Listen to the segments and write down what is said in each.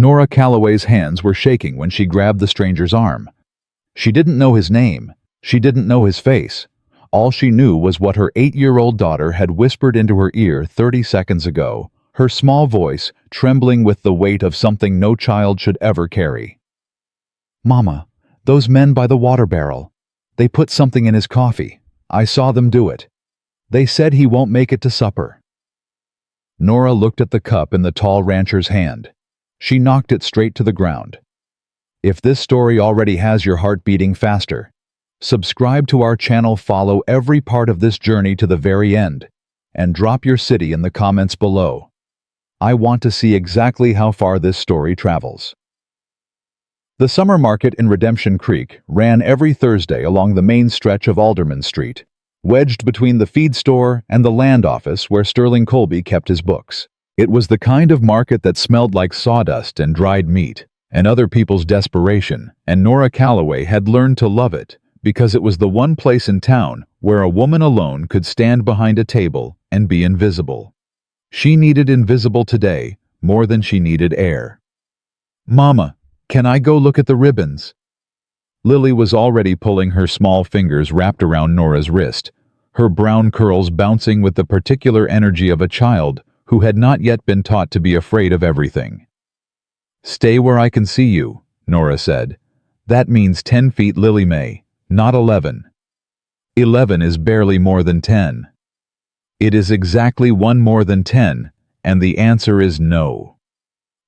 Nora Calloway's hands were shaking when she grabbed the stranger's arm. She didn't know his name. She didn't know his face. All she knew was what her 8-year-old daughter had whispered into her ear 30 seconds ago, her small voice trembling with the weight of something no child should ever carry. "Mama, those men by the water barrel. They put something in his coffee. I saw them do it. They said he won't make it to supper." Nora looked at the cup in the tall rancher's hand. She knocked it straight to the ground. If this story already has your heart beating faster, subscribe to our channel, follow every part of this journey to the very end, and drop your city in the comments below. I want to see exactly how far this story travels. The summer market in Redemption Creek ran every Thursday along the main stretch of Alderman Street, wedged between the feed store and the land office where Sterling Colby kept his books. It was the kind of market that smelled like sawdust and dried meat, and other people's desperation, and Nora Calloway had learned to love it because it was the one place in town where a woman alone could stand behind a table and be invisible. She needed invisible today more than she needed air. "Mama, can I go look at the ribbons?" Lily was already pulling her small fingers wrapped around Nora's wrist, her brown curls bouncing with the particular energy of a child who had not yet been taught to be afraid of everything. "Stay where I can see you," Nora said. "That means 10 feet, Lily May, not 11. 11 is barely more than 10. It is exactly one more than 10, and the answer is no."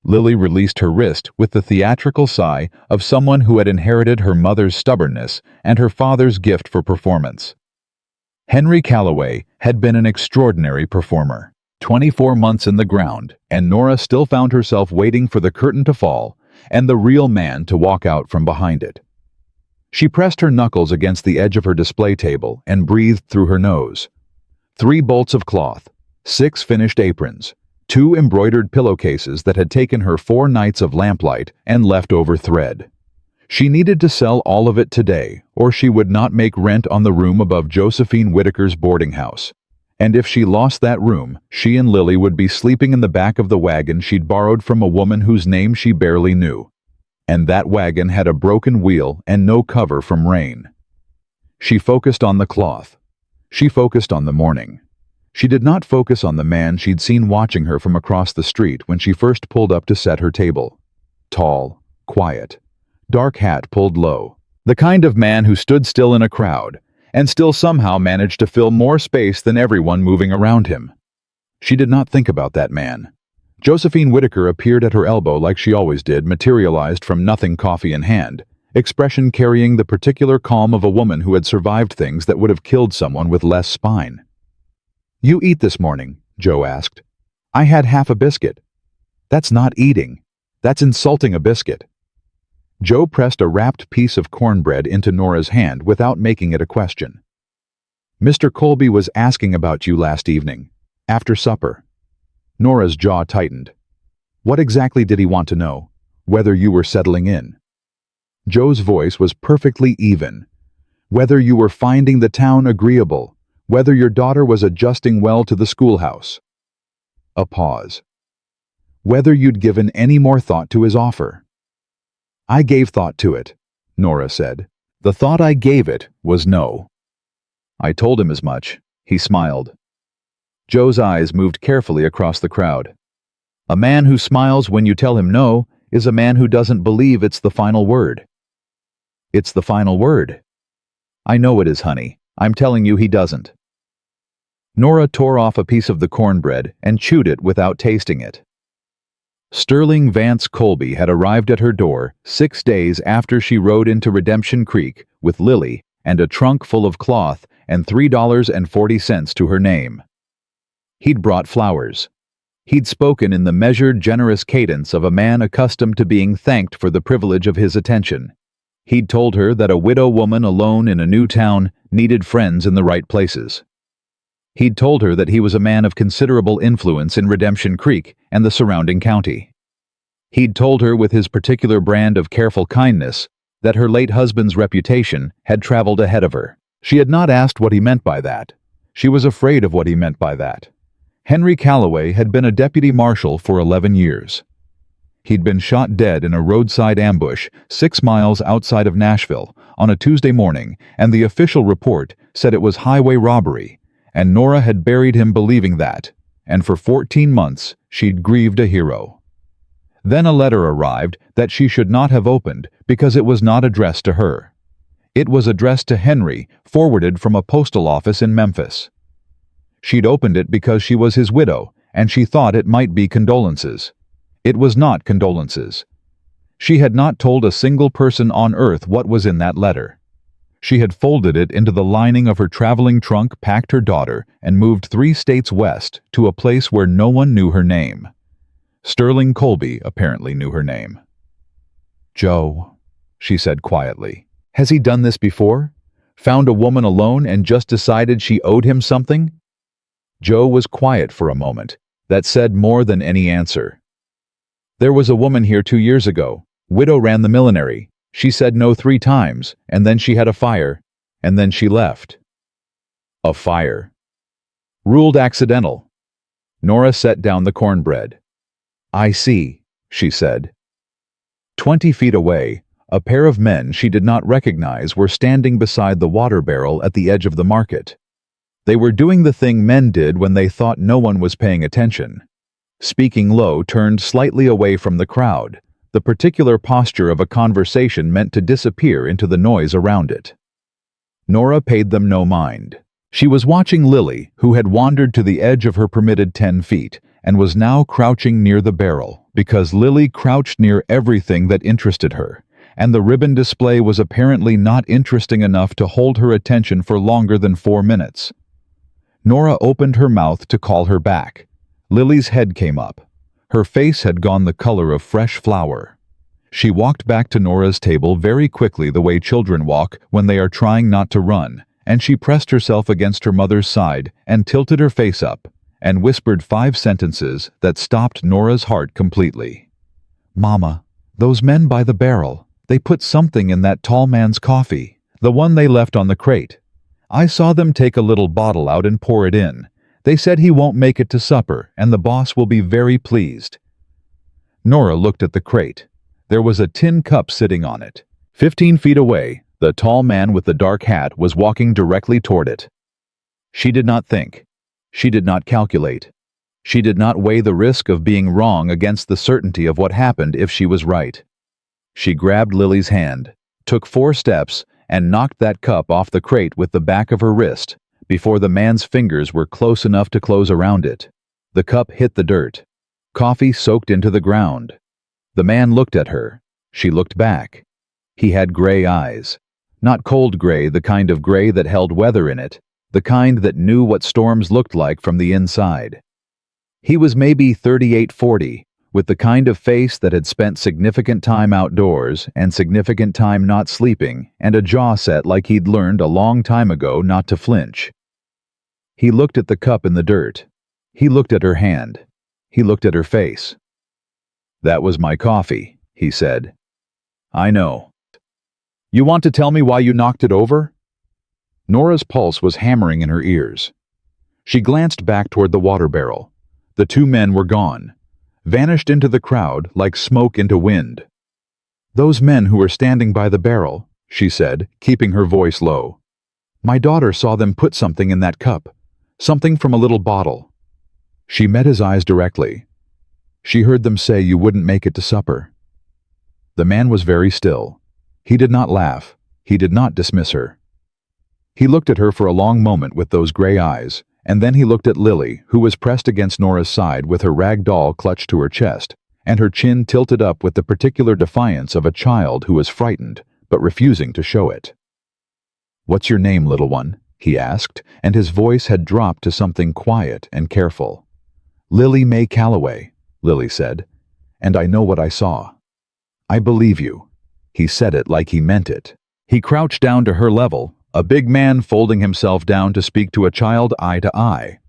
Lily released her wrist with the theatrical sigh of someone who had inherited her mother's stubbornness and her father's gift for performance. Henry Calloway had been an extraordinary performer. 24 months in the ground, and Nora still found herself waiting for the curtain to fall and the real man to walk out from behind it. She pressed her knuckles against the edge of her display table and breathed through her nose. 3 bolts of cloth, 6 finished aprons, 2 embroidered pillowcases that had taken her 4 nights of lamplight and leftover thread. She needed to sell all of it today, or she would not make rent on the room above Josephine Whitaker's boarding house. And if she lost that room, she and Lily would be sleeping in the back of the wagon she'd borrowed from a woman whose name she barely knew. And that wagon had a broken wheel and no cover from rain. She focused on the cloth. She focused on the morning. She did not focus on the man she'd seen watching her from across the street when she first pulled up to set her table. Tall, quiet, dark hat pulled low. The kind of man who stood still in a crowd and still somehow managed to fill more space than everyone moving around him. She did not think about that man. Josephine Whitaker appeared at her elbow like she always did, materialized from nothing, coffee in hand, expression carrying the particular calm of a woman who had survived things that would have killed someone with less spine. "You eat this morning?" Joe asked. "I had half a biscuit." "That's not eating. That's insulting a biscuit." Joe pressed a wrapped piece of cornbread into Nora's hand without making it a question. "Mr. Colby was asking about you last evening, after supper." Nora's jaw tightened. "What exactly did he want to know? Whether you were settling in?" Joe's voice was perfectly even. "Whether you were finding the town agreeable, whether your daughter was adjusting well to the schoolhouse." A pause. "Whether you'd given any more thought to his offer." "I gave thought to it," Nora said. "The thought I gave it was no." "I told him as much." He smiled. Joe's eyes moved carefully across the crowd. "A man who smiles when you tell him no is a man who doesn't believe it's the final word." "It's the final word." "I know it is, honey. I'm telling you he doesn't." Nora tore off a piece of the cornbread and chewed it without tasting it. Sterling Vance Colby had arrived at her door 6 days after she rode into Redemption Creek with Lily and a trunk full of cloth and $3.40 to her name. He'd brought flowers. He'd spoken in the measured, generous cadence of a man accustomed to being thanked for the privilege of his attention. He'd told her that a widow woman alone in a new town needed friends in the right places. He'd told her that he was a man of considerable influence in Redemption Creek and the surrounding county. He'd told her with his particular brand of careful kindness that her late husband's reputation had traveled ahead of her. She had not asked what he meant by that. She was afraid of what he meant by that. Henry Calloway had been a deputy marshal for 11 years. He'd been shot dead in a roadside ambush 6 miles outside of Nashville on a Tuesday morning, and the official report said it was highway robbery, and Nora had buried him believing that, and for 14 months she'd grieved a hero. Then a letter arrived that she should not have opened because it was not addressed to her. It was addressed to Henry, forwarded from a postal office in Memphis. She'd opened it because she was his widow, and she thought it might be condolences. It was not condolences. She had not told a single person on earth what was in that letter. She had folded it into the lining of her traveling trunk, packed her daughter, and moved 3 states west to a place where no one knew her name. Sterling Colby apparently knew her name. "Joe," she said quietly. "Has he done this before? Found a woman alone and just decided she owed him something?" Joe was quiet for a moment. That said more than any answer. "There was a woman here 2 years ago. Widow ran the millinery. She said no 3 times, and then she had a fire, and then she left." A fire. Ruled accidental. Nora set down the cornbread. "I see," she said. 20 feet away, a pair of men she did not recognize were standing beside the water barrel at the edge of the market. They were doing the thing men did when they thought no one was paying attention. Speaking low, turned slightly away from the crowd, the particular posture of a conversation meant to disappear into the noise around it. Nora paid them no mind. She was watching Lily, who had wandered to the edge of her permitted 10 feet, and was now crouching near the barrel, because Lily crouched near everything that interested her, and the ribbon display was apparently not interesting enough to hold her attention for longer than 4 minutes. Nora opened her mouth to call her back. Lily's head came up. Her face had gone the color of fresh flour. She walked back to Nora's table very quickly, the way children walk when they are trying not to run, and she pressed herself against her mother's side and tilted her face up, and whispered 5 sentences that stopped Nora's heart completely. "Mama, those men by the barrel, they put something in that tall man's coffee, the one they left on the crate. I saw them take a little bottle out and pour it in. They said he won't make it to supper, and the boss will be very pleased." Nora looked at the crate. There was a tin cup sitting on it. 15 feet away, the tall man with the dark hat was walking directly toward it. She did not think. She did not calculate. She did not weigh the risk of being wrong against the certainty of what happened if she was right. She grabbed Lily's hand, took 4 steps, and knocked that cup off the crate with the back of her wrist, before the man's fingers were close enough to close around it. The cup hit the dirt. Coffee soaked into the ground. The man looked at her. She looked back. He had gray eyes. Not cold gray, the kind of gray that held weather in it, the kind that knew what storms looked like from the inside. He was maybe 38-40, with the kind of face that had spent significant time outdoors and significant time not sleeping, and a jaw set like he'd learned a long time ago not to flinch. He looked at the cup in the dirt. He looked at her hand. He looked at her face. "That was my coffee," he said. "I know. You want to tell me why you knocked it over?" Nora's pulse was hammering in her ears. She glanced back toward the water barrel. The 2 men were gone, vanished into the crowd like smoke into wind. "Those men who were standing by the barrel," she said, keeping her voice low. "My daughter saw them put something in that cup, something from a little bottle." She met his eyes directly. She heard them say you wouldn't make it to supper. The man was very still. He did not laugh. He did not dismiss her. He looked at her for a long moment with those gray eyes, and then he looked at Lily, who was pressed against Nora's side with her rag doll clutched to her chest, and her chin tilted up with the particular defiance of a child who was frightened, but refusing to show it. "What's your name, little one?" he asked, and his voice had dropped to something quiet and careful. "Lily May Calloway," Lily said, "and I know what I saw." "I believe you." He said it like he meant it. He crouched down to her level, a big man folding himself down to speak to a child eye to eye,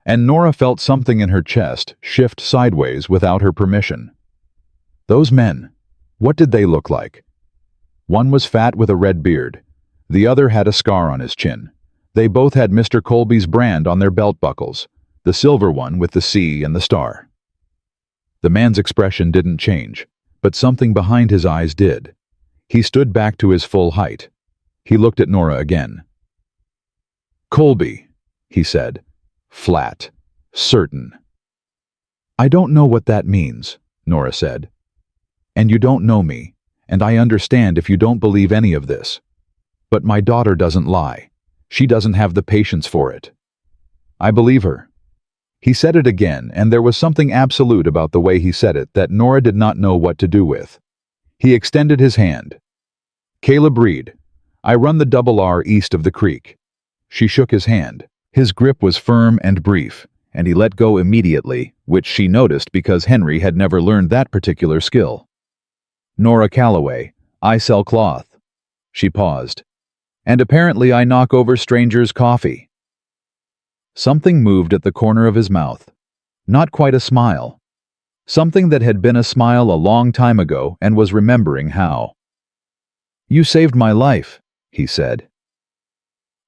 and Nora felt something in her chest shift sideways without her permission. Those men, what did they look like? One was fat with a red beard. The other had a scar on his chin. They both had Mr. Colby's brand on their belt buckles, the silver one with the C and the star. The man's expression didn't change, but something behind his eyes did. He stood back to his full height. He looked at Nora again. "Colby," he said, flat, certain. "I don't know what that means," Nora said. "And you don't know me, and I understand if you don't believe any of this. But my daughter doesn't lie. She doesn't have the patience for it." "I believe her." He said it again, and there was something absolute about the way he said it that Nora did not know what to do with. He extended his hand. "Caleb Reed. I run the R east of the creek." She shook his hand. His grip was firm and brief, and he let go immediately, which she noticed because Henry had never learned that particular skill. "Nora Calloway. I sell cloth." She paused. "And apparently I knock over strangers' coffee." Something moved at the corner of his mouth. Not quite a smile. Something that had been a smile a long time ago and was remembering how. "You saved my life," he said.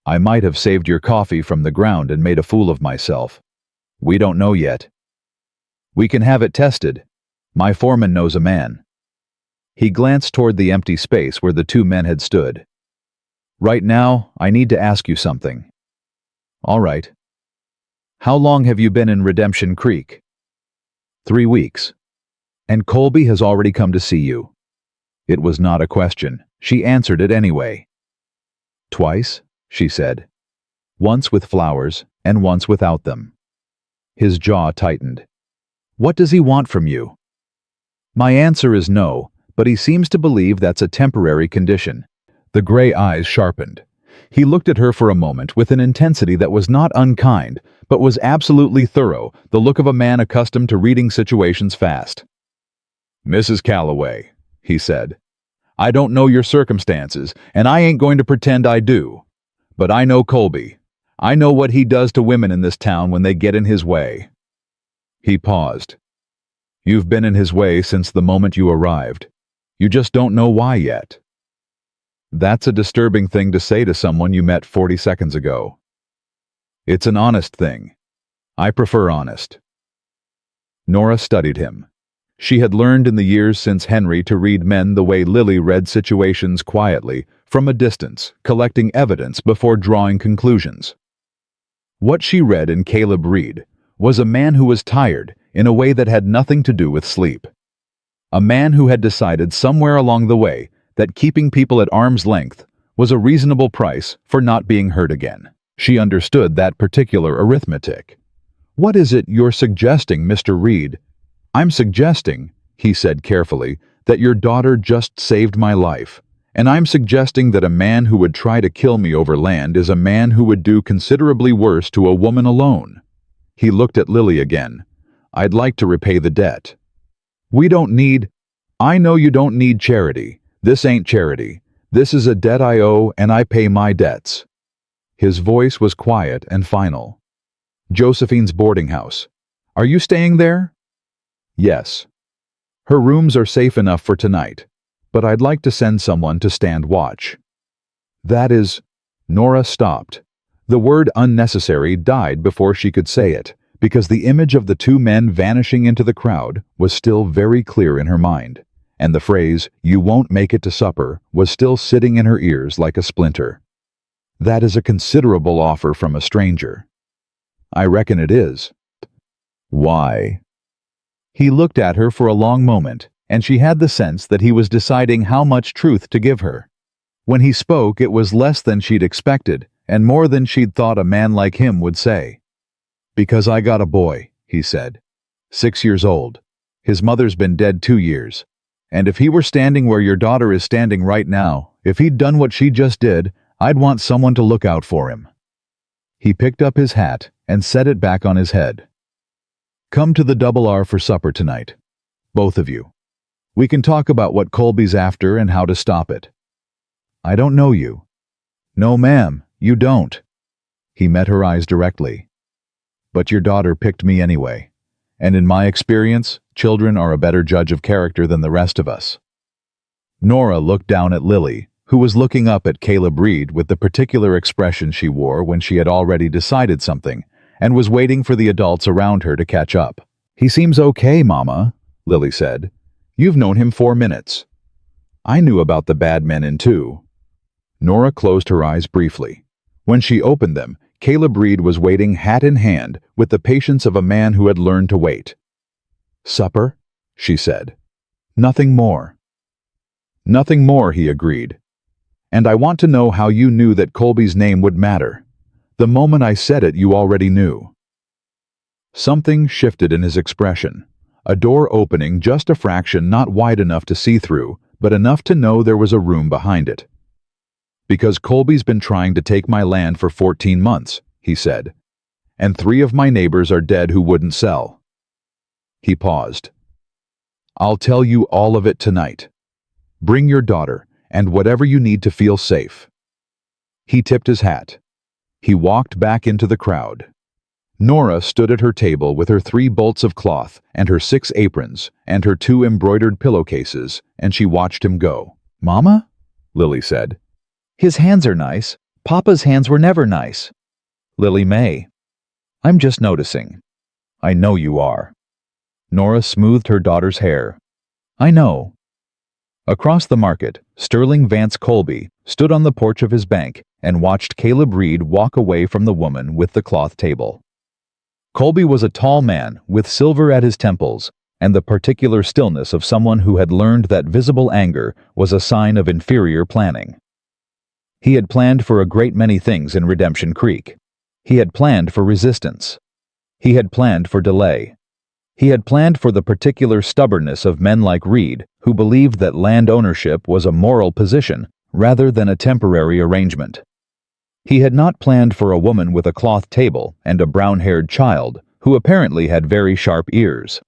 "I might have saved your coffee from the ground and made a fool of myself. We don't know yet. We can have it tested. My foreman knows a man." He glanced toward the empty space where the two men had stood. "Right now, I need to ask you something." "All right." "How long have you been in Redemption Creek?" 3 weeks. "And Colby has already come to see you." It was not a question. She answered it anyway. "Twice," she said. "Once with flowers, and once without them." His jaw tightened. "What does he want from you?" "My answer is no, but he seems to believe that's a temporary condition." The gray eyes sharpened. He looked at her for a moment with an intensity that was not unkind, but was absolutely thorough, the look of a man accustomed to reading situations fast. "Mrs. Calloway," he said, "I don't know your circumstances, and I ain't going to pretend I do. But I know Colby. I know what he does to women in this town when they get in his way." He paused. "You've been in his way since the moment you arrived. You just don't know why yet." That's a disturbing thing to say to someone you met 40 seconds ago. "It's an honest thing. I prefer honest." Nora studied him. She had learned in the years since Henry to read men the way Lily read situations quietly, from a distance, collecting evidence before drawing conclusions. What she read in Caleb Reed was a man who was tired in a way that had nothing to do with sleep. A man who had decided somewhere along the way that keeping people at arm's length was a reasonable price for not being hurt again. She understood that particular arithmetic. "What is it you're suggesting, Mr. Reed?" "I'm suggesting," he said carefully, "that your daughter just saved my life. And I'm suggesting that a man who would try to kill me over land is a man who would do considerably worse to a woman alone." He looked at Lily again. "I'd like to repay the debt." "We don't need—" "I know you don't need charity. This ain't charity. This is a debt I owe, and I pay my debts." His voice was quiet and final. "Josephine's boarding house. Are you staying there?" "Yes." "Her rooms are safe enough for tonight, but I'd like to send someone to stand watch." "That is—" Nora stopped. The word unnecessary died before she could say it, because the image of the two men vanishing into the crowd was still very clear in her mind, and the phrase, "You won't make it to supper," was still sitting in her ears like a splinter. "That is a considerable offer from a stranger." "I reckon it is." "Why?" He looked at her for a long moment, and she had the sense that he was deciding how much truth to give her. When he spoke, it was less than she'd expected, and more than she'd thought a man like him would say. "Because I got a boy," he said. 6 years old. His mother's been dead 2 years. And if he were standing where your daughter is standing right now, if he'd done what she just did, I'd want someone to look out for him." He picked up his hat and set it back on his head. "Come to the R for supper tonight. Both of you. We can talk about what Colby's after and how to stop it." "I don't know you." "No, ma'am, you don't." He met her eyes directly. "But your daughter picked me anyway. And in my experience, children are a better judge of character than the rest of us." Nora looked down at Lily, who was looking up at Caleb Reed with the particular expression she wore when she had already decided something, and was waiting for the adults around her to catch up. "He seems okay, Mama," Lily said. "You've known him 4 minutes." "I knew about the bad men in 2. Nora closed her eyes briefly. When she opened them, Caleb Reed was waiting hat in hand with the patience of a man who had learned to wait. "Supper?" she said. "Nothing more." "Nothing more," he agreed. "And I want to know how you knew that Colby's name would matter. The moment I said it, you already knew." Something shifted in his expression. A door opening just a fraction, not wide enough to see through, but enough to know there was a room behind it. "Because Colby's been trying to take my land for 14 months, he said. "And 3 of my neighbors are dead who wouldn't sell." He paused. "I'll tell you all of it tonight. Bring your daughter, and whatever you need to feel safe." He tipped his hat. He walked back into the crowd. Nora stood at her table with her 3 bolts of cloth and her 6 aprons and her 2 embroidered pillowcases, and she watched him go. "Mama?" Lily said. "His hands are nice. Papa's hands were never nice." "Lily May, I'm just noticing." "I know you are." Nora smoothed her daughter's hair. "I know." Across the market, Sterling Vance Colby stood on the porch of his bank and watched Caleb Reed walk away from the woman with the cloth table. Colby was a tall man with silver at his temples and the particular stillness of someone who had learned that visible anger was a sign of inferior planning. He had planned for a great many things in Redemption Creek. He had planned for resistance. He had planned for delay. He had planned for the particular stubbornness of men like Reed, who believed that land ownership was a moral position rather than a temporary arrangement. He had not planned for a woman with a cloth table and a brown-haired child who apparently had very sharp ears.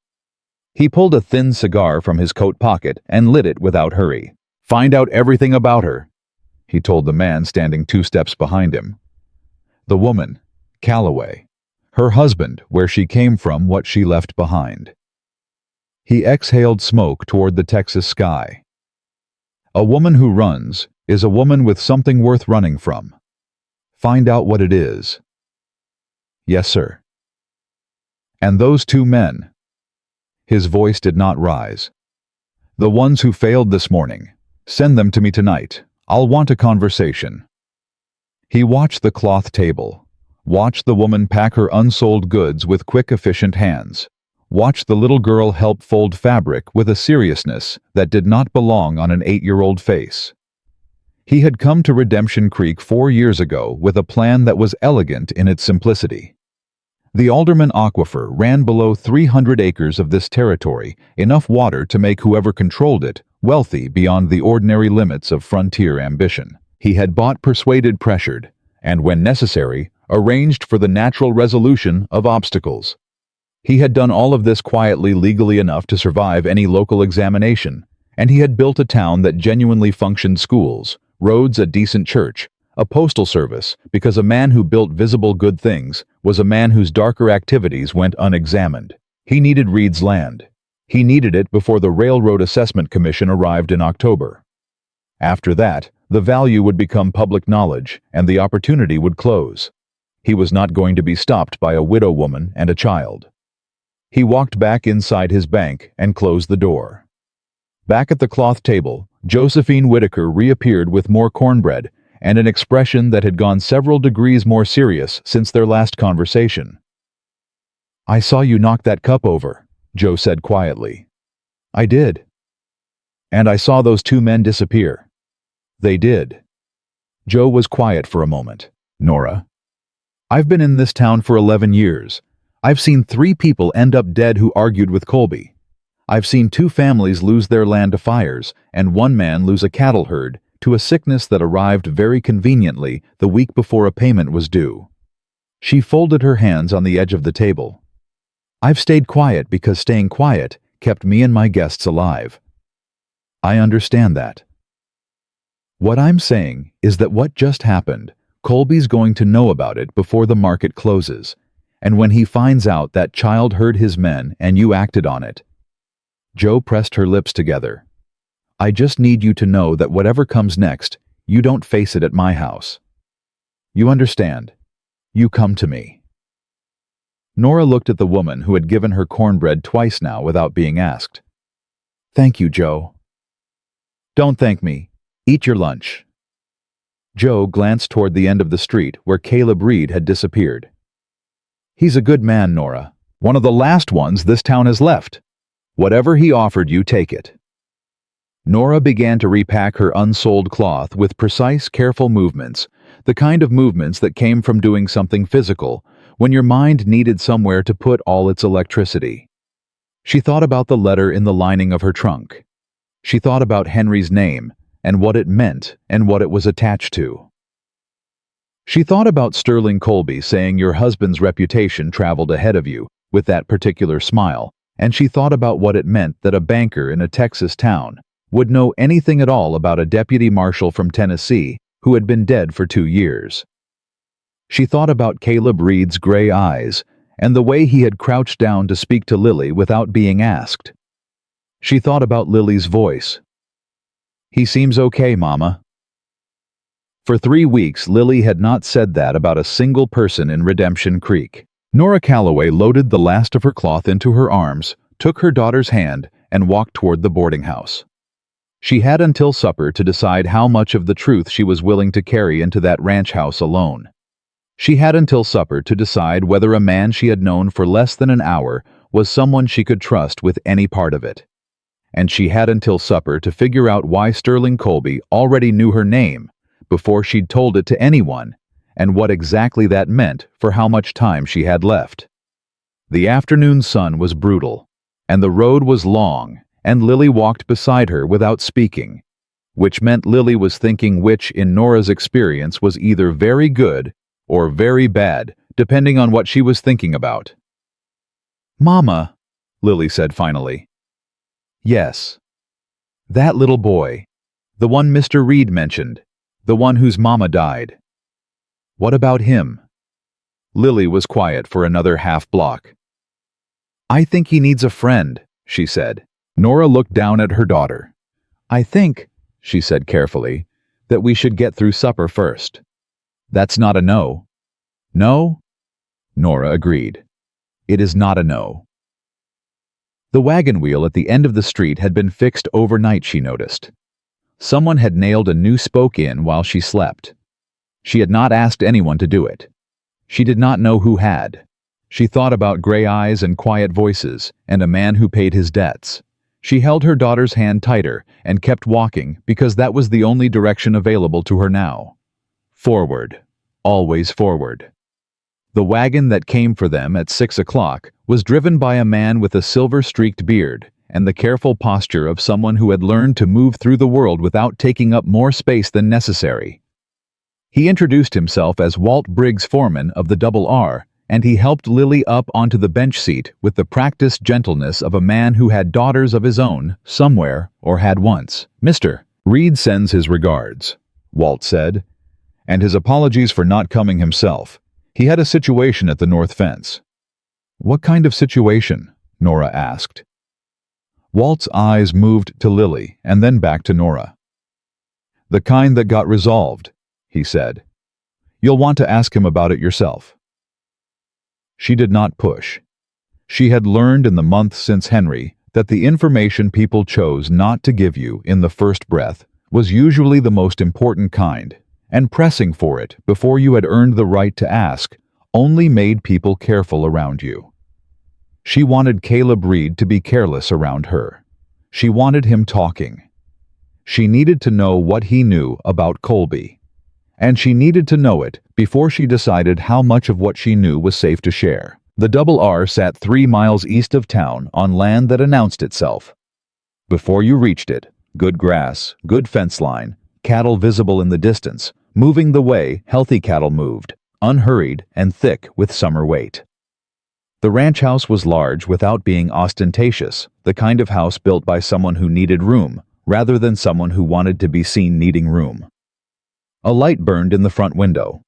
He pulled a thin cigar from his coat pocket and lit it without hurry. "Find out everything about her," he told the man standing 2 steps behind him. The woman, Calloway. Her husband, where she came from, what she left behind. He exhaled smoke toward the Texas sky. "A woman who runs is a woman with something worth running from. Find out what it is." "Yes, sir." "And those 2 men." His voice did not rise. "The ones who failed this morning. Send them to me tonight. I'll want a conversation." He watched the cloth table. Watched the woman pack her unsold goods with quick, efficient hands. Watched the little girl help fold fabric with a seriousness that did not belong on an 8-year-old face. He had come to Redemption Creek 4 years ago with a plan that was elegant in its simplicity. The Alderman Aquifer ran below 300 acres of this territory, enough water to make whoever controlled it wealthy beyond the ordinary limits of frontier ambition. He had bought, persuaded, pressured, and when necessary, arranged for the natural resolution of obstacles. He had done all of this quietly, legally enough to survive any local examination, and he had built a town that genuinely functioned: schools, roads, a decent church, a postal service, because a man who built visible good things was a man whose darker activities went unexamined. He needed Reed's land. He needed it before the Railroad Assessment Commission arrived in October. After that, the value would become public knowledge, and the opportunity would close. He was not going to be stopped by a widow woman and a child. He walked back inside his bank and closed the door. Back at the cloth table, Josephine Whitaker reappeared with more cornbread and an expression that had gone several degrees more serious since their last conversation. "I saw you knock that cup over," Joe said quietly. "I did." "And I saw those 2 men disappear." "They did." Joe was quiet for a moment. "Nora, I've been in this town for 11 years. I've seen 3 people end up dead who argued with Colby. I've seen 2 families lose their land to fires and 1 man lose a cattle herd to a sickness that arrived very conveniently the week before a payment was due." She folded her hands on the edge of the table. "I've stayed quiet because staying quiet kept me and my guests alive." "I understand that." "What I'm saying is that what just happened, Colby's going to know about it before the market closes, and when he finds out that child heard his men and you acted on it." Joe pressed her lips together. "I just need you to know that whatever comes next, you don't face it at my house. You understand? You come to me." Nora looked at the woman who had given her cornbread twice now without being asked. Thank you, Joe. Don't thank me. Eat your lunch. Joe glanced toward the end of the street where Caleb Reed had disappeared. He's a good man, Nora. One of the last ones this town has left. Whatever he offered you, take it. Nora began to repack her unsold cloth with precise, careful movements, the kind of movements that came from doing something physical, when your mind needed somewhere to put all its electricity. She thought about the letter in the lining of her trunk. She thought about Henry's name, and what it meant, and what it was attached to. She thought about Sterling Colby saying your husband's reputation traveled ahead of you, with that particular smile, and she thought about what it meant that a banker in a Texas town would know anything at all about a deputy marshal from Tennessee who had been dead for 2 years. She thought about Caleb Reed's gray eyes and the way he had crouched down to speak to Lily without being asked. She thought about Lily's voice. He seems okay, Mama. For 3 weeks, Lily had not said that about a single person in Redemption Creek. Nora Calloway loaded the last of her cloth into her arms, took her daughter's hand, and walked toward the boarding house. She had until supper to decide how much of the truth she was willing to carry into that ranch house alone. She had until supper to decide whether a man she had known for less than an hour was someone she could trust with any part of it. And she had until supper to figure out why Sterling Colby already knew her name before she'd told it to anyone, and what exactly that meant for how much time she had left. The afternoon sun was brutal, and the road was long, and Lily walked beside her without speaking, which meant Lily was thinking, which in Nora's experience was either very good or very bad, depending on what she was thinking about. Mama, Lily said finally. Yes. That little boy. The one Mr. Reed mentioned. The one whose mama died. What about him? Lily was quiet for another half block. I think he needs a friend, she said. Nora looked down at her daughter. I think, she said carefully, that we should get through supper first. That's not a no. No? Nora agreed. It is not a no. The wagon wheel at the end of the street had been fixed overnight, she noticed. Someone had nailed a new spoke in while she slept. She had not asked anyone to do it. She did not know who had. She thought about gray eyes and quiet voices, and a man who paid his debts. She held her daughter's hand tighter and kept walking because that was the only direction available to her now. Forward. Always forward. The wagon that came for them at 6 o'clock was driven by a man with a silver-streaked beard and the careful posture of someone who had learned to move through the world without taking up more space than necessary. He introduced himself as Walt Briggs, foreman of the Double R, and he helped Lily up onto the bench seat with the practiced gentleness of a man who had daughters of his own somewhere, or had once. Mr. Reed sends his regards, Walt said, and his apologies for not coming himself. He had a situation at the north fence. What kind of situation? Nora asked. Walt's eyes moved to Lily and then back to Nora. The kind that got resolved, he said. You'll want to ask him about it yourself. She did not push. She had learned in the months since Henry that the information people chose not to give you in the first breath was usually the most important kind, and pressing for it before you had earned the right to ask only made people careful around you. She wanted Caleb Reed to be careless around her. She wanted him talking. She needed to know what he knew about Colby. And she needed to know it before she decided how much of what she knew was safe to share. The Double R sat 3 miles east of town on land that announced itself. Before you reached it, good grass, good fence line, cattle visible in the distance, moving the way healthy cattle moved, unhurried and thick with summer weight. The ranch house was large without being ostentatious, the kind of house built by someone who needed room, rather than someone who wanted to be seen needing room. A light burned in the front window.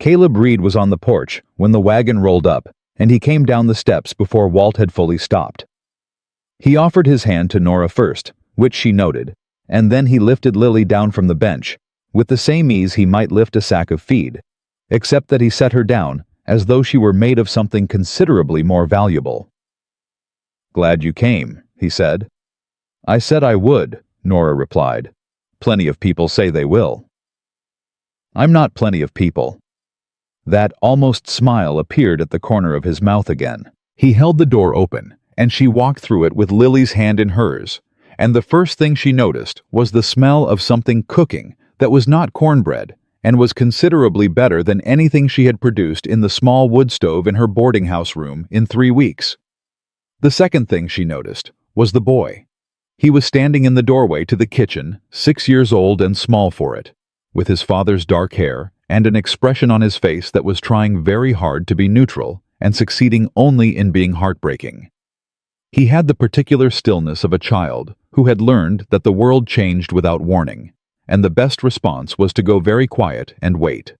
Caleb Reed was on the porch when the wagon rolled up, and he came down the steps before Walt had fully stopped. He offered his hand to Nora first, which she noted, and then he lifted Lily down from the bench, with the same ease he might lift a sack of feed, except that he set her down as though she were made of something considerably more valuable. Glad you came, he said. I said I would, Nora replied. Plenty of people say they will. I'm not plenty of people. That almost smile appeared at the corner of his mouth again. He held the door open, and she walked through it with Lily's hand in hers, and the first thing she noticed was the smell of something cooking that was not cornbread and was considerably better than anything she had produced in the small wood stove in her boarding house room in 3 weeks. The second thing she noticed was the boy. He was standing in the doorway to the kitchen, 6 years old and small for it, with his father's dark hair and an expression on his face that was trying very hard to be neutral and succeeding only in being heartbreaking. He had the particular stillness of a child who had learned that the world changed without warning, and the best response was to go very quiet and wait.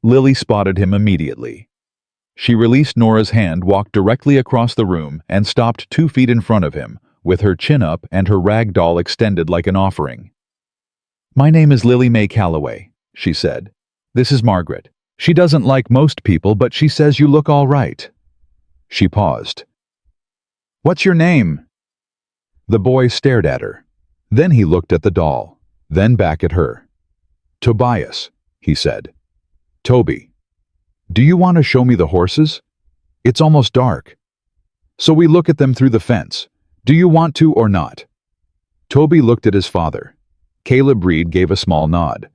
Lily spotted him immediately. She released Nora's hand, walked directly across the room, and stopped 2 feet in front of him, with her chin up and her rag doll extended like an offering. "My name is Lily Mae Calloway," she said. "This is Margaret. She doesn't like most people, but she says you look all right." She paused. "What's your name?" The boy stared at her. Then he looked at the doll, then back at her. "Tobias," he said. "Toby. Do you want to show me the horses? It's almost dark. So we look at them through the fence. Do you want to or not?" Toby looked at his father. Caleb Reed gave a small nod.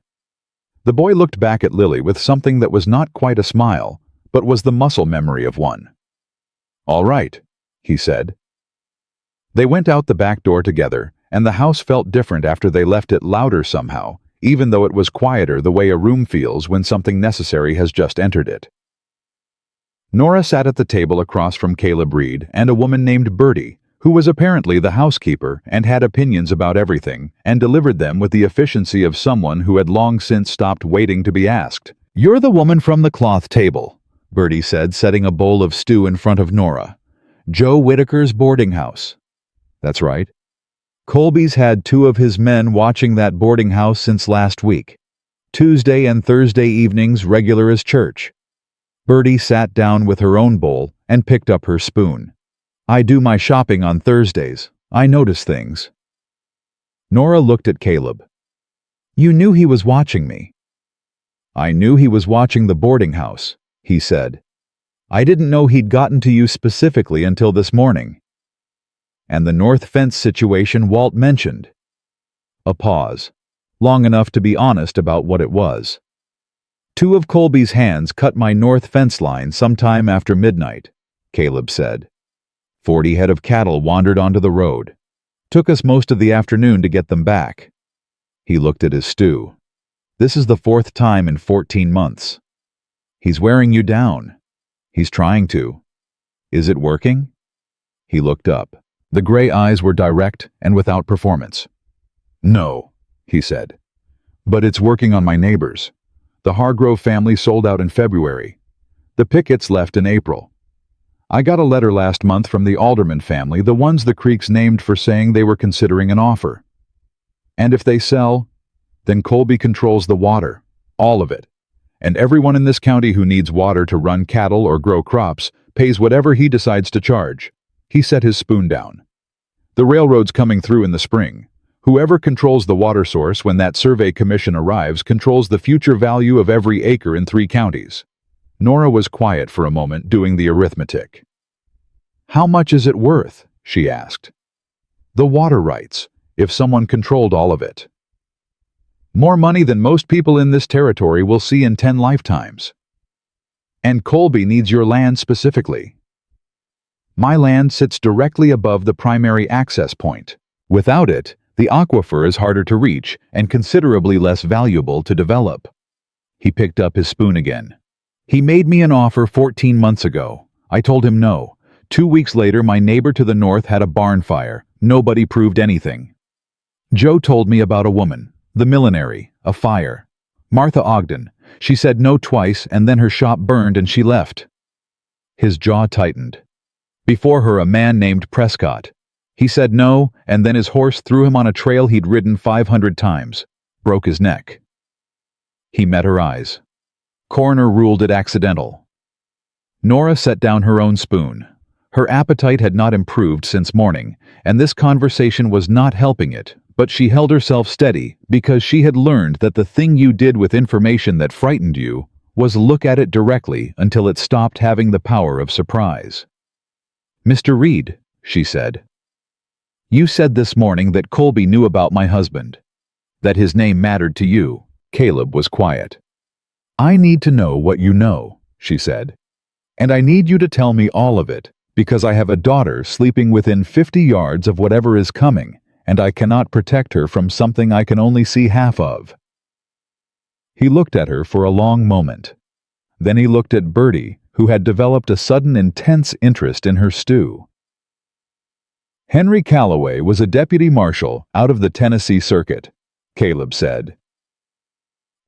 The boy looked back at Lily with something that was not quite a smile, but was the muscle memory of one. "All right," he said. They went out the back door together, and the house felt different after they left it, louder somehow, even though it was quieter the way a room feels when something necessary has just entered it. Nora sat at the table across from Caleb Reed and a woman named Bertie, who was apparently the housekeeper and had opinions about everything, and delivered them with the efficiency of someone who had long since stopped waiting to be asked. "You're the woman from the cloth table," Bertie said, setting a bowl of stew in front of Nora. "Joe Whitaker's boarding house." "That's right. Colby's had 2 of his men watching that boarding house since last week. Tuesday and Thursday evenings regular as church." Bertie sat down with her own bowl and picked up her spoon. "I do my shopping on Thursdays. I notice things." Nora looked at Caleb. "You knew he was watching me." "I knew he was watching the boarding house," he said. "I didn't know he'd gotten to you specifically until this morning." "And the north fence situation Walt mentioned." A pause, long enough to be honest about what it was. "2 of Colby's hands cut my north fence line sometime after midnight," Caleb said. 40 head of cattle wandered onto the road. Took us most of the afternoon to get them back." He looked at his stew. "This is the 4th time in 14 months. He's wearing you down. He's trying to. Is it working?" He looked up. The gray eyes were direct and without performance. "No," he said. "But it's working on my neighbors. The Hargrove family sold out in February. The Picketts left in April. I got a letter last month from the Alderman family, the ones the Creeks named, for saying they were considering an offer. And if they sell, then Colby controls the water, all of it. And everyone in this county who needs water to run cattle or grow crops pays whatever he decides to charge." He set his spoon down. "The railroad's coming through in the spring. Whoever controls the water source when that survey commission arrives controls the future value of every acre in 3 counties. Nora was quiet for a moment, doing the arithmetic. "How much is it worth?" she asked. "The water rights, if someone controlled all of it." "More money than most people in this territory will see in 10 lifetimes. "And Colby needs your land specifically." "My land sits directly above the primary access point. Without it, the aquifer is harder to reach and considerably less valuable to develop." He picked up his spoon again. "He made me an offer 14 months ago. I told him no. 2 weeks later, my neighbor to the north had a barn fire. Nobody proved anything. Joe told me about a woman, the millinery, a fire. Martha Ogden. She said no twice, and then her shop burned and she left." His jaw tightened. "Before her, a man named Prescott. He said no, and then his horse threw him on a trail he'd ridden 500 times. Broke his neck." He met her eyes. "Coroner ruled it accidental." Nora set down her own spoon. Her appetite had not improved since morning, and this conversation was not helping it, but she held herself steady because she had learned that the thing you did with information that frightened you was look at it directly until it stopped having the power of surprise. "Mr. Reed," she said, "you said this morning that Colby knew about my husband, that his name mattered to you." Caleb was quiet. "I need to know what you know," she said, "and I need you to tell me all of it, because I have a daughter sleeping within 50 yards of whatever is coming, and I cannot protect her from something I can only see half of." He looked at her for a long moment. Then he looked at Bertie, who had developed a sudden intense interest in her stew. "Henry Calloway was a deputy marshal out of the Tennessee Circuit," Caleb said.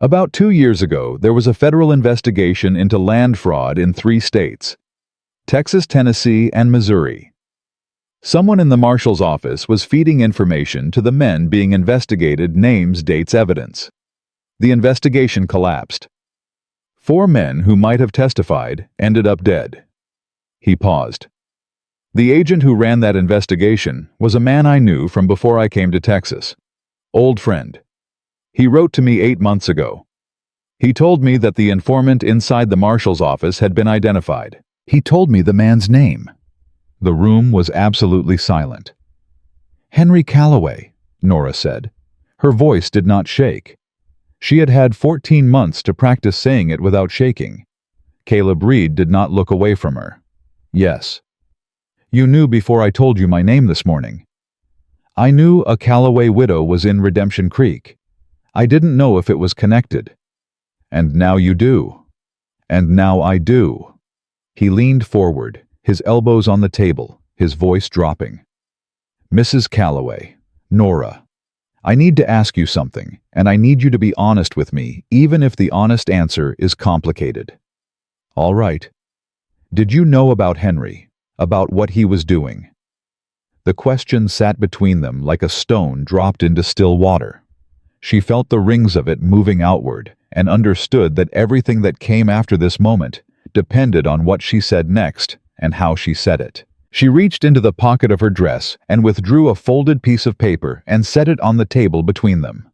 "About 2 years ago, there was a federal investigation into land fraud in 3 states: Texas, Tennessee, and Missouri. Someone in the marshal's office was feeding information to the men being investigated, names, dates, evidence. The investigation collapsed. 4 men who might have testified ended up dead." He paused. "The agent who ran that investigation was a man I knew from before I came to Texas. Old friend. He wrote to me 8 months ago. He told me that the informant inside the marshal's office had been identified. He told me the man's name." The room was absolutely silent. "Henry Calloway," Nora said. Her voice did not shake. She had had 14 months to practice saying it without shaking. Caleb Reed did not look away from her. "Yes. You knew before I told you my name this morning. I knew a Calloway widow was in Redemption Creek. I didn't know if it was connected. And now you do. And now I do." He leaned forward, his elbows on the table, his voice dropping. "Mrs. Calloway, Nora, I need to ask you something, and I need you to be honest with me, even if the honest answer is complicated. All right. Did you know about Henry, about what he was doing?" The question sat between them like a stone dropped into still water. She felt the rings of it moving outward, and understood that everything that came after this moment depended on what she said next and how she said it. She reached into the pocket of her dress and withdrew a folded piece of paper and set it on the table between them.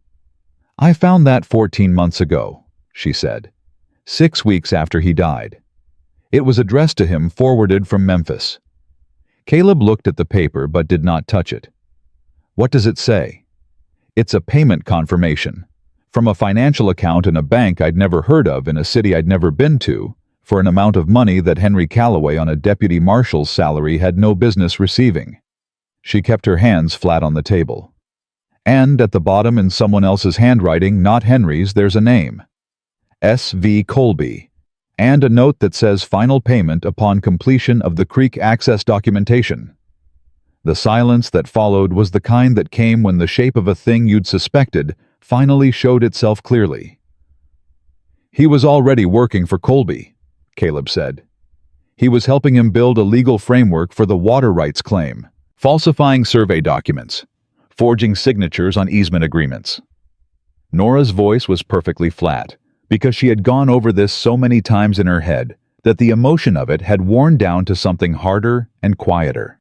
"I found that 14 months ago," she said, 6 weeks after he died. It was addressed to him, forwarded from Memphis. Caleb looked at the paper but did not touch it. "What does it say?" "It's a payment confirmation. From a financial account in a bank I'd never heard of in a city I'd never been to, for an amount of money that Henry Calloway on a deputy marshal's salary had no business receiving." She kept her hands flat on the table. "And at the bottom in someone else's handwriting, not Henry's, there's a name. S.V. Colby. And a note that says final payment upon completion of the creek access documentation." The silence that followed was the kind that came when the shape of a thing you'd suspected finally showed itself clearly. "He was already working for Colby," Caleb said. "He was helping him build a legal framework for the water rights claim, falsifying survey documents, forging signatures on easement agreements." Nora's voice was perfectly flat, because she had gone over this so many times in her head that the emotion of it had worn down to something harder and quieter.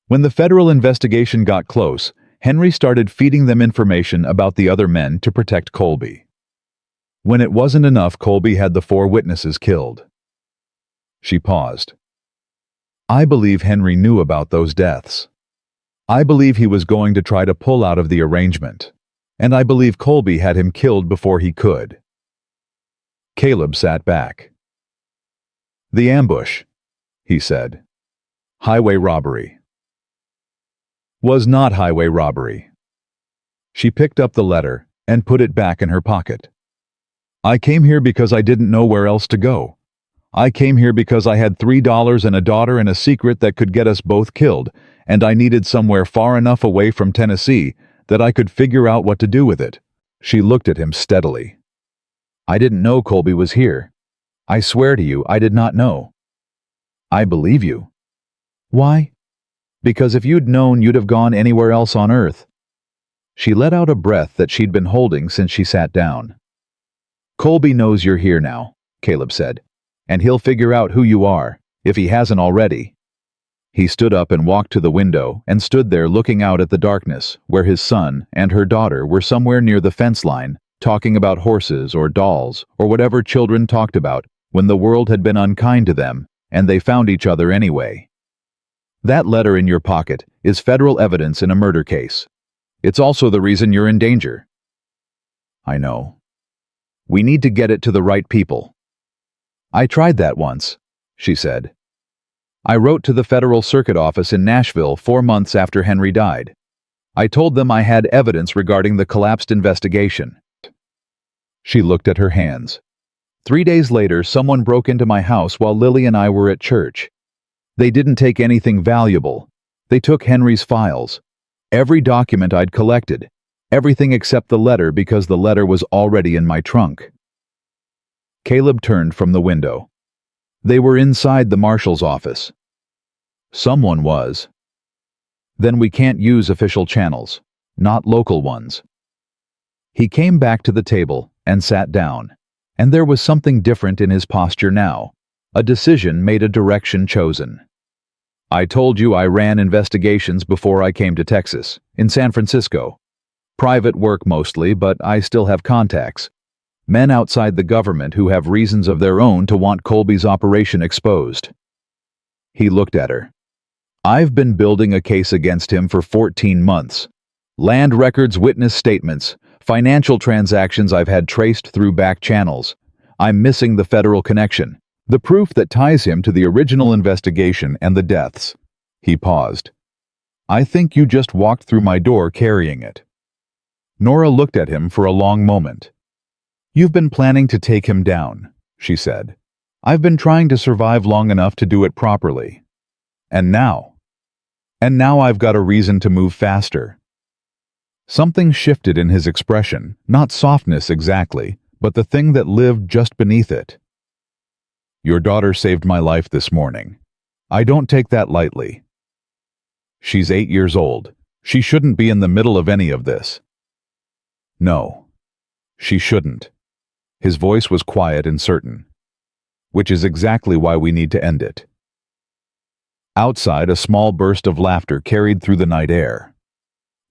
When the federal investigation got close, Henry started feeding them information about the other men to protect Colby. When it wasn't enough, Colby had the 4 witnesses killed. She paused. "I believe Henry knew about those deaths. I believe he was going to try to pull out of the arrangement, and I believe Colby had him killed before he could." Caleb sat back. "The ambush," he said. "Highway robbery." "Was not highway robbery." She picked up the letter and put it back in her pocket. "I came here because I didn't know where else to go. I came here because I had $3 and a daughter and a secret that could get us both killed, and I needed somewhere far enough away from Tennessee that I could figure out what to do with it." She looked at him steadily. "I didn't know Colby was here. I swear to you, I did not know." "I believe you." "Why?" "Because if you'd known, you'd have gone anywhere else on earth." She let out a breath that she'd been holding since she sat down. "Colby knows you're here now," Caleb said, "and he'll figure out who you are, if he hasn't already." He stood up and walked to the window and stood there looking out at the darkness, where his son and her daughter were somewhere near the fence line, talking about horses or dolls or whatever children talked about when the world had been unkind to them, and they found each other anyway. That letter in your pocket is federal evidence in a murder case. It's also the reason you're in danger. I know. We need to get it to the right people. I tried that once, she said. I wrote to the Federal Circuit Office in Nashville 4 months after Henry died. I told them I had evidence regarding the collapsed investigation. She looked at her hands. 3 days later, someone broke into my house while Lily and I were at church. They didn't take anything valuable. They took Henry's files. Every document I'd collected. Everything except the letter, because the letter was already in my trunk. Caleb turned from the window. They were inside the marshal's office. Someone was. Then we can't use official channels, not local ones. He came back to the table and sat down, and there was something different in his posture now. A decision made, a direction chosen. I told you I ran investigations before I came to Texas, in San Francisco. Private work mostly, but I still have contacts. Men outside the government who have reasons of their own to want Colby's operation exposed. He looked at her. I've been building a case against him for 14 months. Land records, witness statements, financial transactions I've had traced through back channels. I'm missing the federal connection, the proof that ties him to the original investigation and the deaths. He paused. I think you just walked through my door carrying it. Nora looked at him for a long moment. You've been planning to take him down, she said. I've been trying to survive long enough to do it properly. And now I've got a reason to move faster. Something shifted in his expression, not softness exactly, but the thing that lived just beneath it. Your daughter saved my life this morning. I don't take that lightly. She's 8 years old. She shouldn't be in the middle of any of this. No, she shouldn't. His voice was quiet and certain. Which is exactly why we need to end it. Outside, a small burst of laughter carried through the night air.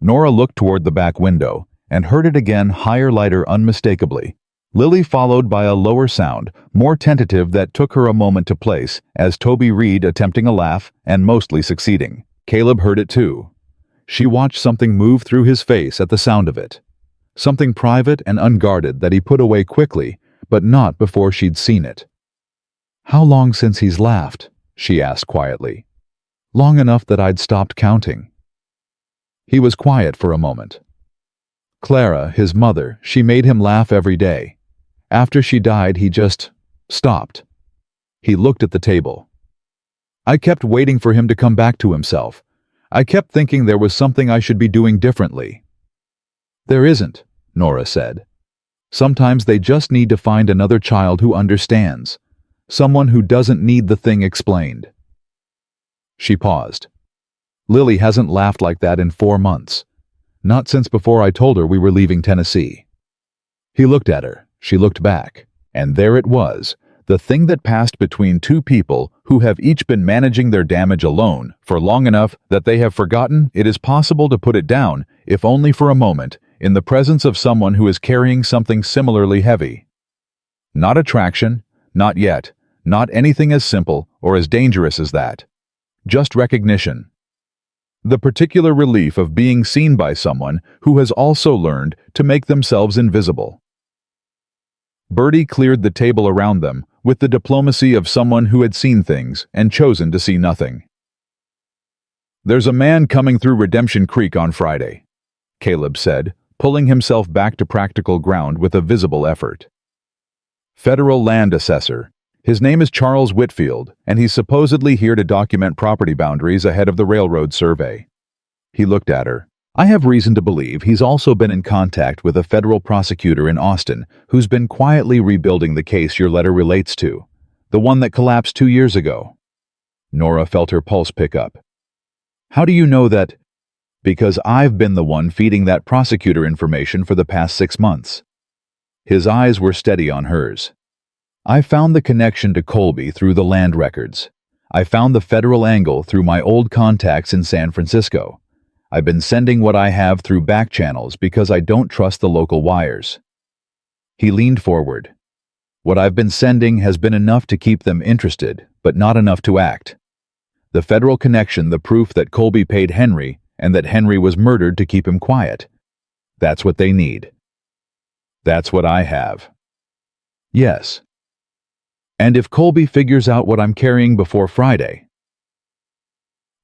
Nora looked toward the back window and heard it again, higher, lighter, unmistakably. Lily followed by a lower sound, more tentative, that took her a moment to place, as Toby Reed attempting a laugh and mostly succeeding. Caleb heard it too. She watched something move through his face at the sound of it. Something private and unguarded that he put away quickly, but not before she'd seen it. How long since he's laughed? She asked quietly. Long enough that I'd stopped counting. He was quiet for a moment. Clara, his mother, she made him laugh every day. After she died, he just stopped. He looked at the table. I kept waiting for him to come back to himself. I kept thinking there was something I should be doing differently. There isn't, Nora said. Sometimes they just need to find another child who understands. Someone who doesn't need the thing explained. She paused. Lily hasn't laughed like that in 4 months. Not since before I told her we were leaving Tennessee. He looked at her. She looked back. And there it was, the thing that passed between two people who have each been managing their damage alone for long enough that they have forgotten it is possible to put it down, if only for a moment, in the presence of someone who is carrying something similarly heavy. Not attraction, not yet, not anything as simple or as dangerous as that. Just recognition. The particular relief of being seen by someone who has also learned to make themselves invisible. Bertie cleared the table around them with the diplomacy of someone who had seen things and chosen to see nothing. There's a man coming through Redemption Creek on Friday, Caleb said, pulling himself back to practical ground with a visible effort. Federal land assessor. His name is Charles Whitfield, and he's supposedly here to document property boundaries ahead of the railroad survey. He looked at her. I have reason to believe he's also been in contact with a federal prosecutor in Austin who's been quietly rebuilding the case your letter relates to, the one that collapsed 2 years ago. Nora felt her pulse pick up. How do you know that? Because I've been the one feeding that prosecutor information for the past 6 months. His eyes were steady on hers. I found the connection to Colby through the land records. I found the federal angle through my old contacts in San Francisco. I've been sending what I have through back channels because I don't trust the local wires." He leaned forward. "What I've been sending has been enough to keep them interested, but not enough to act. The federal connection, the proof that Colby paid Henry and that Henry was murdered to keep him quiet. That's what they need. That's what I have." "Yes. And if Colby figures out what I'm carrying before Friday,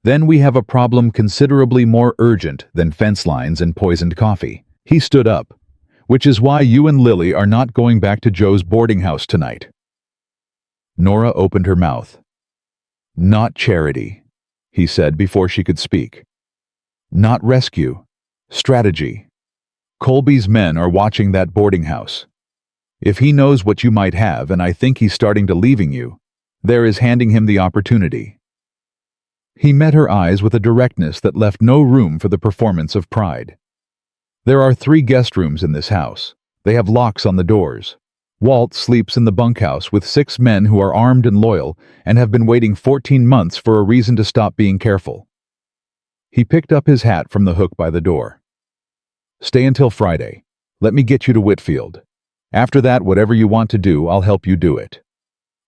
then we have a problem considerably more urgent than fence lines and poisoned coffee." He stood up. "Which is why you and Lily are not going back to Joe's boarding house tonight." Nora opened her mouth. "Not charity," he said before she could speak. "Not rescue. Strategy. Colby's men are watching that boarding house. If he knows what you might have, and I think he's starting to leaving you, there is handing him the opportunity." He met her eyes with a directness that left no room for the performance of pride. "There are 3 guest rooms in this house. They have locks on the doors. Walt sleeps in the bunkhouse with 6 men who are armed and loyal and have been waiting 14 months for a reason to stop being careful." He picked up his hat from the hook by the door. "Stay until Friday. Let me get you to Whitfield. After that, whatever you want to do, I'll help you do it."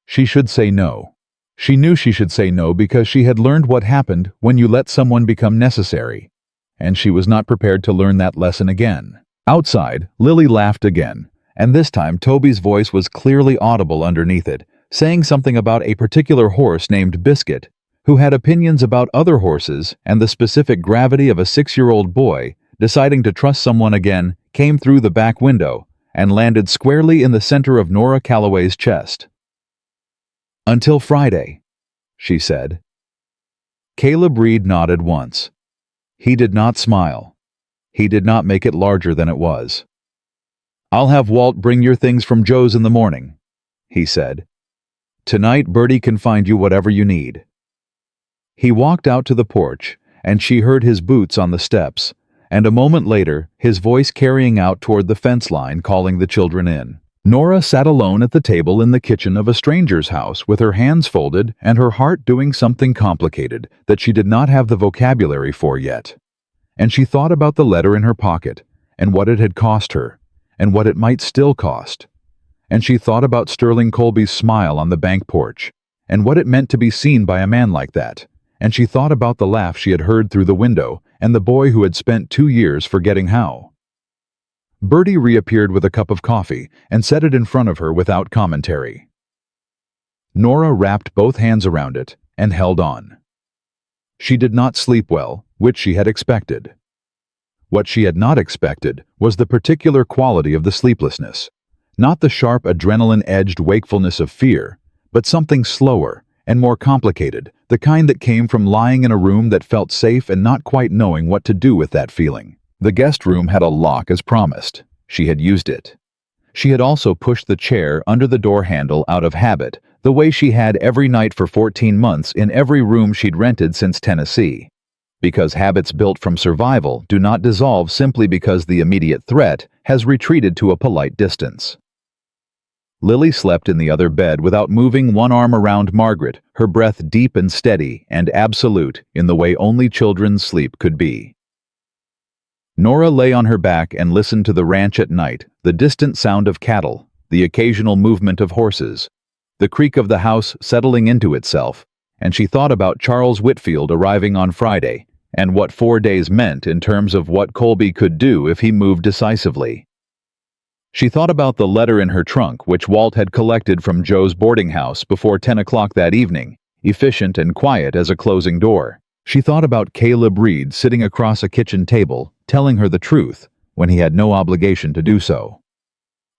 She should say no. She knew she should say no because she had learned what happened when you let someone become necessary, and she was not prepared to learn that lesson again. Outside, Lily laughed again, and this time Toby's voice was clearly audible underneath it, saying something about a particular horse named Biscuit, who had opinions about other horses, and the specific gravity of a 6-year-old boy deciding to trust someone again came through the back window and landed squarely in the center of Nora Calloway's chest. "Until Friday," she said. Caleb Reed nodded once. He did not smile. He did not make it larger than it was. "I'll have Walt bring your things from Joe's in the morning," he said. "Tonight Bertie can find you whatever you need." He walked out to the porch, and she heard his boots on the steps, and a moment later his voice carrying out toward the fence line calling the children in. Nora sat alone at the table in the kitchen of a stranger's house with her hands folded and her heart doing something complicated that she did not have the vocabulary for yet. And she thought about the letter in her pocket, and what it had cost her, and what it might still cost. And she thought about Sterling Colby's smile on the bank porch, and what it meant to be seen by a man like that. And she thought about the laugh she had heard through the window, and the boy who had spent 2 years forgetting how. Bertie reappeared with a cup of coffee and set it in front of her without commentary. Nora wrapped both hands around it and held on. She did not sleep well, which she had expected. What she had not expected was the particular quality of the sleeplessness, not the sharp adrenaline-edged wakefulness of fear, but something slower and more complicated, the kind that came from lying in a room that felt safe and not quite knowing what to do with that feeling. The guest room had a lock as promised. She had used it. She had also pushed the chair under the door handle out of habit, the way she had every night for 14 months in every room she'd rented since Tennessee. Because habits built from survival do not dissolve simply because the immediate threat has retreated to a polite distance. Lily slept in the other bed without moving one arm around Margaret, her breath deep and steady and absolute in the way only children's sleep could be. Nora lay on her back and listened to the ranch at night, the distant sound of cattle, the occasional movement of horses, the creak of the house settling into itself, and she thought about Charles Whitfield arriving on Friday, and what 4 days meant in terms of what Colby could do if he moved decisively. She thought about the letter in her trunk which Walt had collected from Joe's boarding house before 10 o'clock that evening, efficient and quiet as a closing door. She thought about Caleb Reed sitting across a kitchen table, telling her the truth, when he had no obligation to do so.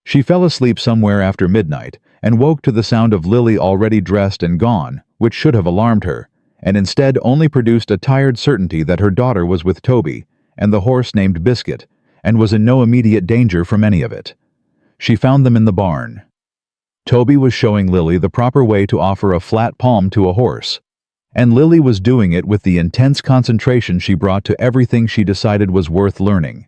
She fell asleep somewhere after midnight, and woke to the sound of Lily already dressed and gone, which should have alarmed her, and instead only produced a tired certainty that her daughter was with Toby, and the horse named Biscuit, and was in no immediate danger from any of it. She found them in the barn. Toby was showing Lily the proper way to offer a flat palm to a horse, and Lily was doing it with the intense concentration she brought to everything she decided was worth learning.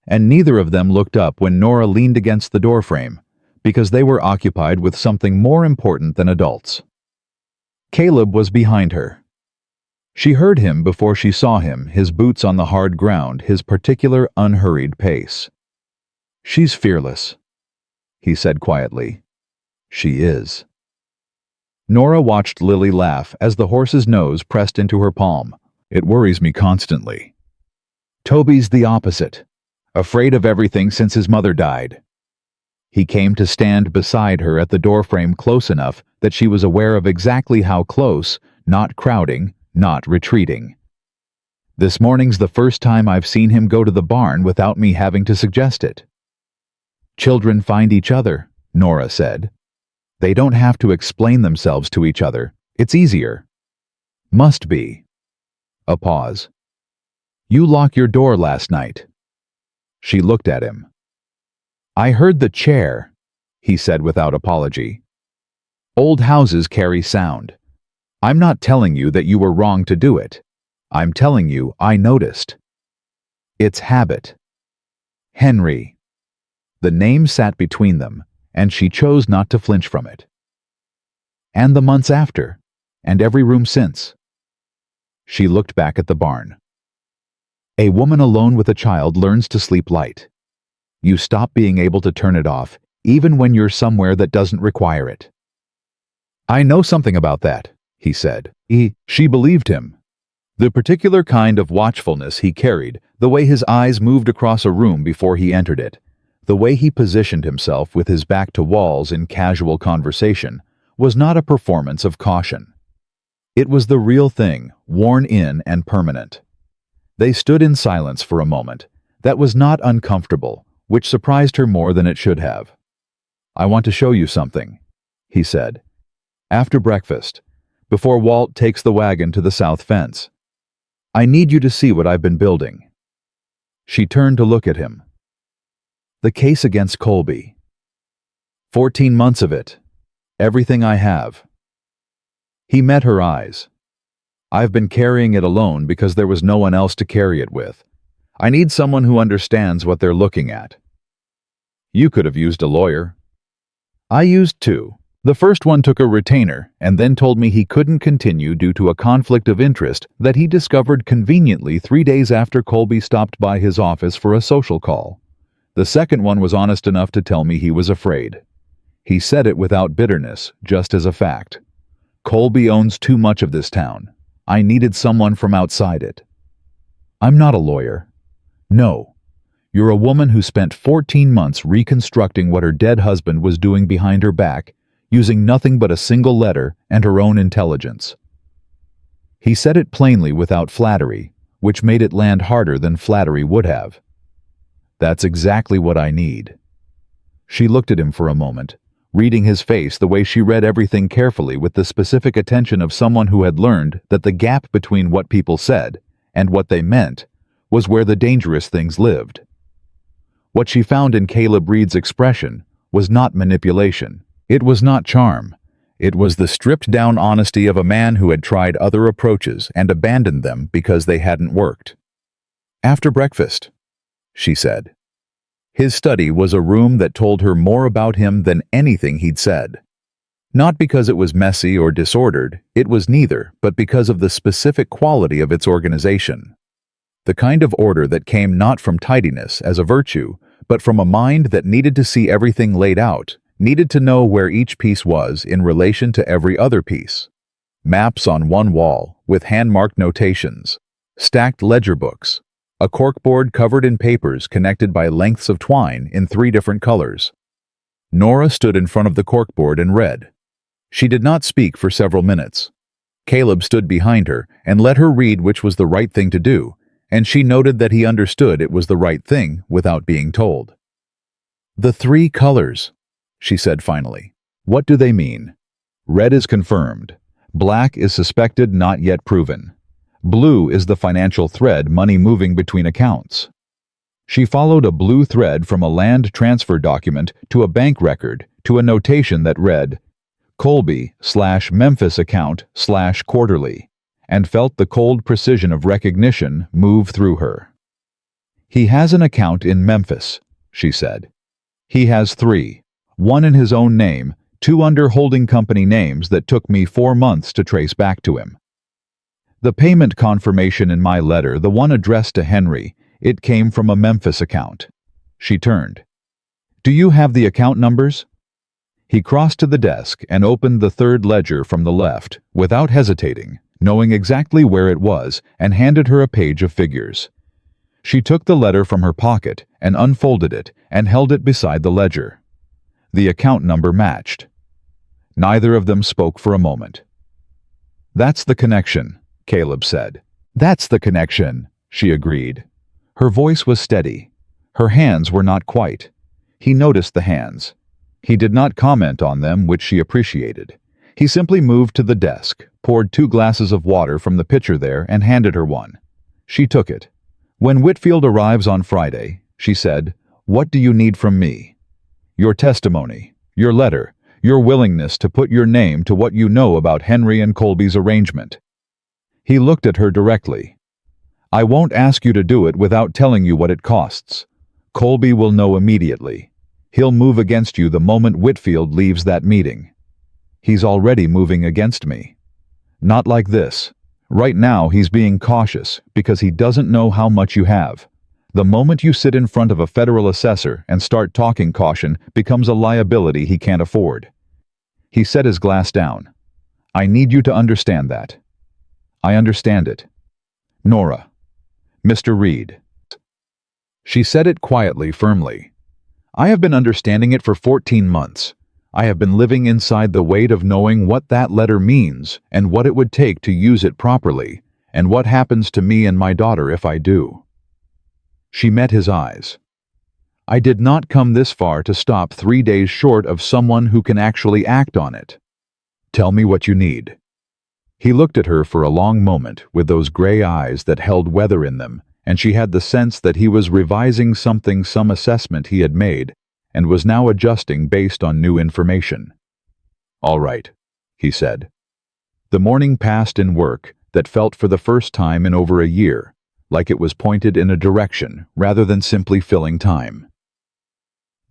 And neither of them looked up when Nora leaned against the doorframe, because they were occupied with something more important than adults. Caleb was behind her. She heard him before she saw him, his boots on the hard ground, his particular unhurried pace. "She's fearless," he said quietly. "She is." Nora watched Lily laugh as the horse's nose pressed into her palm. "It worries me constantly. Toby's the opposite, afraid of everything since his mother died." He came to stand beside her at the doorframe close enough that she was aware of exactly how close, not crowding, not retreating. "This morning's the first time I've seen him go to the barn without me having to suggest it." "Children find each other," Nora said. "They don't have to explain themselves to each other. It's easier." "Must be." A pause. "You lock your door last night." She looked at him. "I heard the chair," he said without apology. "Old houses carry sound. I'm not telling you that you were wrong to do it. I'm telling you I noticed. It's habit." Henry. The name sat between them, and she chose not to flinch from it. "And the months after, and every room since." She looked back at the barn. "A woman alone with a child learns to sleep light. You stop being able to turn it off, even when you're somewhere that doesn't require it." "I know something about that," he said. She believed him. The particular kind of watchfulness he carried, the way his eyes moved across a room before he entered it, the way he positioned himself with his back to walls in casual conversation, was not a performance of caution. It was the real thing, worn in and permanent. They stood in silence for a moment. That was not uncomfortable, which surprised her more than it should have. "I want to show you something," he said. "After breakfast, before Walt takes the wagon to the south fence. I need you to see what I've been building." She turned to look at him. "The case against Colby. 14 months of it. Everything I have." He met her eyes. "I've been carrying it alone because there was no one else to carry it with. I need someone who understands what they're looking at." "You could have used a lawyer." "I used two. The first one took a retainer and then told me he couldn't continue due to a conflict of interest that he discovered conveniently 3 days after Colby stopped by his office for a social call. The second one was honest enough to tell me he was afraid. He said it without bitterness, just as a fact. Colby owns too much of this town. I needed someone from outside it." "I'm not a lawyer." "No. You're a woman who spent 14 months reconstructing what her dead husband was doing behind her back, using nothing but a single letter and her own intelligence." He said it plainly without flattery, which made it land harder than flattery would have. "That's exactly what I need." She looked at him for a moment, reading his face the way she read everything carefully with the specific attention of someone who had learned that the gap between what people said and what they meant was where the dangerous things lived. What she found in Caleb Reed's expression was not manipulation. It was not charm. It was the stripped-down honesty of a man who had tried other approaches and abandoned them because they hadn't worked. "After breakfast," she said. His study was a room that told her more about him than anything he'd said. Not because it was messy or disordered, it was neither, but because of the specific quality of its organization. The kind of order that came not from tidiness as a virtue, but from a mind that needed to see everything laid out, needed to know where each piece was in relation to every other piece. Maps on one wall, with hand-marked notations, stacked ledger books, a corkboard covered in papers connected by lengths of twine in 3 different colors. Nora stood in front of the corkboard and read. She did not speak for several minutes. Caleb stood behind her and let her read which was the right thing to do, and she noted that he understood it was the right thing without being told. "The 3 colors," she said finally. "What do they mean?" "Red is confirmed. Black is suspected, not yet proven. Blue is the financial thread, money moving between accounts." She followed a blue thread from a land transfer document to a bank record to a notation that read, Colby/Memphis account/quarterly, and felt the cold precision of recognition move through her. "He has an account in Memphis," she said. "He has 3. 1 in his own name, 2 under holding company names that took me 4 months to trace back to him. The payment confirmation in my letter, the one addressed to Henry, it came from a Memphis account. She turned. Do you have the account numbers? He crossed to the desk and opened the third ledger from the left, without hesitating, knowing exactly where it was, and handed her a page of figures. She took the letter from her pocket and unfolded it and held it beside the ledger. The account number matched. Neither of them spoke for a moment. That's the connection, Caleb said. That's the connection, she agreed. Her voice was steady. Her hands were not quite. He noticed the hands. He did not comment on them, which she appreciated. He simply moved to the desk, poured 2 glasses of water from the pitcher there, and handed her one. She took it. When Whitfield arrives on Friday, she said, what do you need from me? Your testimony, your letter, your willingness to put your name to what you know about Henry and Colby's arrangement. He looked at her directly. I won't ask you to do it without telling you what it costs. Colby will know immediately. He'll move against you the moment Whitfield leaves that meeting. He's already moving against me. Not like this. Right now he's being cautious because he doesn't know how much you have. The moment you sit in front of a federal assessor and start talking, caution becomes a liability he can't afford. He set his glass down. I need you to understand that. I understand it. Nora. Mr. Reed. She said it quietly, firmly. I have been understanding it for 14 months. I have been living inside the weight of knowing what that letter means and what it would take to use it properly, and what happens to me and my daughter if I do. She met his eyes. I did not come this far to stop 3 days short of someone who can actually act on it. Tell me what you need. He looked at her for a long moment with those gray eyes that held weather in them, and she had the sense that he was revising some assessment he had made, and was now adjusting based on new information. All right, he said. The morning passed in work that felt for the first time in over a year, like it was pointed in a direction rather than simply filling time.